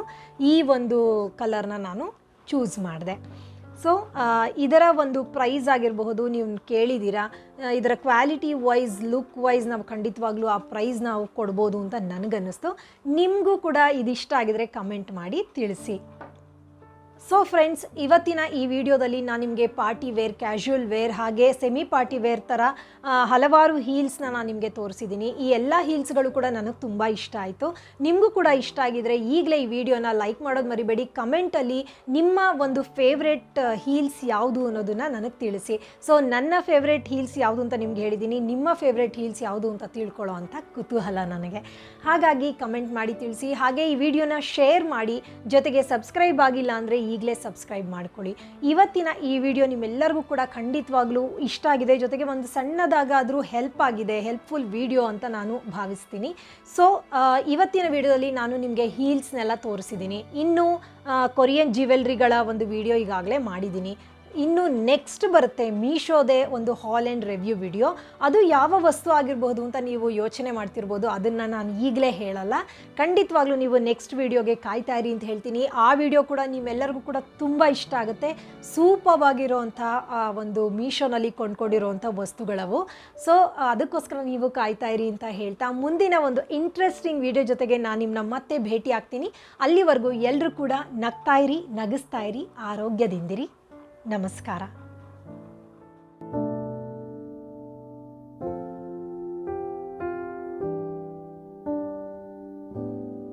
ಈ ಒಂದು ಕಲರ್ನ ನಾನು ಚೂಸ್ ಮಾಡಿದೆ. ಸೊ ಇದರ ಒಂದು ಪ್ರೈಸ್ ಆಗಿರಬಹುದು, ನೀವು ಕೇಳಿದ್ದೀರಾ. ಇದರ ಕ್ವಾಲಿಟಿ ವೈಸ್, ಲುಕ್ ವೈಸ್ ನಾವು ಖಂಡಿತವಾಗ್ಲೂ ಆ ಪ್ರೈಸ್ ನಾವು ಕೊಡ್ಬೋದು ಅಂತ ನನಗನ್ನಿಸ್ತು. ನಿಮಗೂ ಕೂಡ ಇದಿಷ್ಟ ಆಗಿದರೆ ಕಮೆಂಟ್ ಮಾಡಿ ತಿಳಿಸಿ. ಸೊ ಫ್ರೆಂಡ್ಸ್, ಇವತ್ತಿನ ಈ ವಿಡಿಯೋದಲ್ಲಿ ನಾನು ನಿಮಗೆ ಪಾರ್ಟಿ ವೇರ್, ಕ್ಯಾಶುವಲ್ ವೇರ್ ಹಾಗೆ ಸೆಮಿ ಪಾರ್ಟಿ ವೇರ್ ಥರ ಹಲವಾರು ಹೀಲ್ಸ್ನ ನಾನು ನಿಮಗೆ ತೋರಿಸಿದ್ದೀನಿ. ಈ ಎಲ್ಲ ಹೀಲ್ಸ್ಗಳು ಕೂಡ ನನಗೆ ತುಂಬ ಇಷ್ಟ ಆಯಿತು. ನಿಮಗೂ ಕೂಡ ಇಷ್ಟ ಆಗಿದರೆ ಈಗಲೇ ಈ ವಿಡಿಯೋನ ಲೈಕ್ ಮಾಡೋದು ಮರಿಬೇಡಿ. ಕಮೆಂಟಲ್ಲಿ ನಿಮ್ಮ ಒಂದು ಫೇವ್ರೆಟ್ ಹೀಲ್ಸ್ ಯಾವುದು ಅನ್ನೋದನ್ನು ನನಗೆ ತಿಳಿಸಿ. ಸೊ ನನ್ನ ಫೇವ್ರೆಟ್ ಹೀಲ್ಸ್ ಯಾವುದು ಅಂತ ನಿಮ್ಗೆ ಹೇಳಿದ್ದೀನಿ, ನಿಮ್ಮ ಫೇವ್ರೆಟ್ ಹೀಲ್ಸ್ ಯಾವುದು ಅಂತ ತಿಳ್ಕೊಳ್ಳೋ ಅಂಥ ಕುತೂಹಲ ನನಗೆ. ಹಾಗಾಗಿ ಕಮೆಂಟ್ ಮಾಡಿ ತಿಳಿಸಿ. ಹಾಗೆ ಈ ವಿಡಿಯೋನ ಶೇರ್ ಮಾಡಿ, ಜೊತೆಗೆ ಸಬ್ಸ್ಕ್ರೈಬ್ ಆಗಿಲ್ಲ ಅಂದರೆ ಈಗಲೇ ಸಬ್ಸ್ಕ್ರೈಬ್ ಮಾಡ್ಕೊಳ್ಳಿ. ಇವತ್ತಿನ ಈ ವಿಡಿಯೋ ನಿಮ್ಮೆಲ್ಲರಿಗೂ ಕೂಡ ಖಂಡಿತವಾಗ್ಲೂ ಇಷ್ಟ ಆಗಿದೆ, ಜೊತೆಗೆ ಒಂದು ಸಣ್ಣದಾಗಾದರೂ ಹೆಲ್ಪ್ ಆಗಿದೆ, ಹೆಲ್ಪ್ಫುಲ್ ವಿಡಿಯೋ ಅಂತ ನಾನು ಭಾವಿಸ್ತೀನಿ. ಸೊ ಇವತ್ತಿನ ವಿಡಿಯೋದಲ್ಲಿ ನಾನು ನಿಮಗೆ ಹೀಲ್ಸ್ನೆಲ್ಲ ತೋರಿಸಿದ್ದೀನಿ. ಇನ್ನು ಕೊರಿಯನ್ ಜ್ಯುವೆಲ್ರಿಗಳ ಒಂದು ವಿಡಿಯೋ ಈಗಾಗಲೇ ಮಾಡಿದ್ದೀನಿ. ಇನ್ನು ನೆಕ್ಸ್ಟ್ ಬರುತ್ತೆ ಮೀಶೋದೇ ಒಂದು ಹಾಲ್ ಆ್ಯಂಡ್ ರಿವ್ಯೂ ವಿಡಿಯೋ. ಅದು ಯಾವ ವಸ್ತು ಆಗಿರ್ಬೋದು ಅಂತ ನೀವು ಯೋಚನೆ ಮಾಡ್ತಿರ್ಬೋದು, ಅದನ್ನು ನಾನು ಈಗಲೇ ಹೇಳಲ್ಲ. ಖಂಡಿತವಾಗ್ಲೂ ನೀವು ನೆಕ್ಸ್ಟ್ ವಿಡಿಯೋಗೆ ಕಾಯ್ತಾ ಇರಿ ಅಂತ ಹೇಳ್ತೀನಿ. ಆ ವಿಡಿಯೋ ಕೂಡ ನಿಮ್ಮೆಲ್ಲರಿಗೂ ಕೂಡ ತುಂಬ ಇಷ್ಟ ಆಗುತ್ತೆ. ಸೂಪರ್ವಾಗಿರೋವಂಥ ಒಂದು ಮೀಶೋನಲ್ಲಿ ಕೊಂಡ್ಕೊಂಡಿರೋವಂಥ ವಸ್ತುಗಳವು. ಸೊ ಅದಕ್ಕೋಸ್ಕರ ನೀವು ಕಾಯ್ತಾ ಇರಿ ಅಂತ ಹೇಳ್ತಾ, ಮುಂದಿನ ಒಂದು ಇಂಟ್ರೆಸ್ಟಿಂಗ್ ವಿಡಿಯೋ ಜೊತೆಗೆ ನಾನು ನಿಮ್ಮನ್ನ ಮತ್ತೆ ಭೇಟಿ ಆಗ್ತೀನಿ. ಅಲ್ಲಿವರೆಗೂ ಎಲ್ಲರೂ ಕೂಡ ನಗ್ತಾ ಇರಿ, ನಗಿಸ್ತಾ ಇರಿ, ಆರೋಗ್ಯದಿಂದಿರಿ. ನಮಸ್ಕಾರ.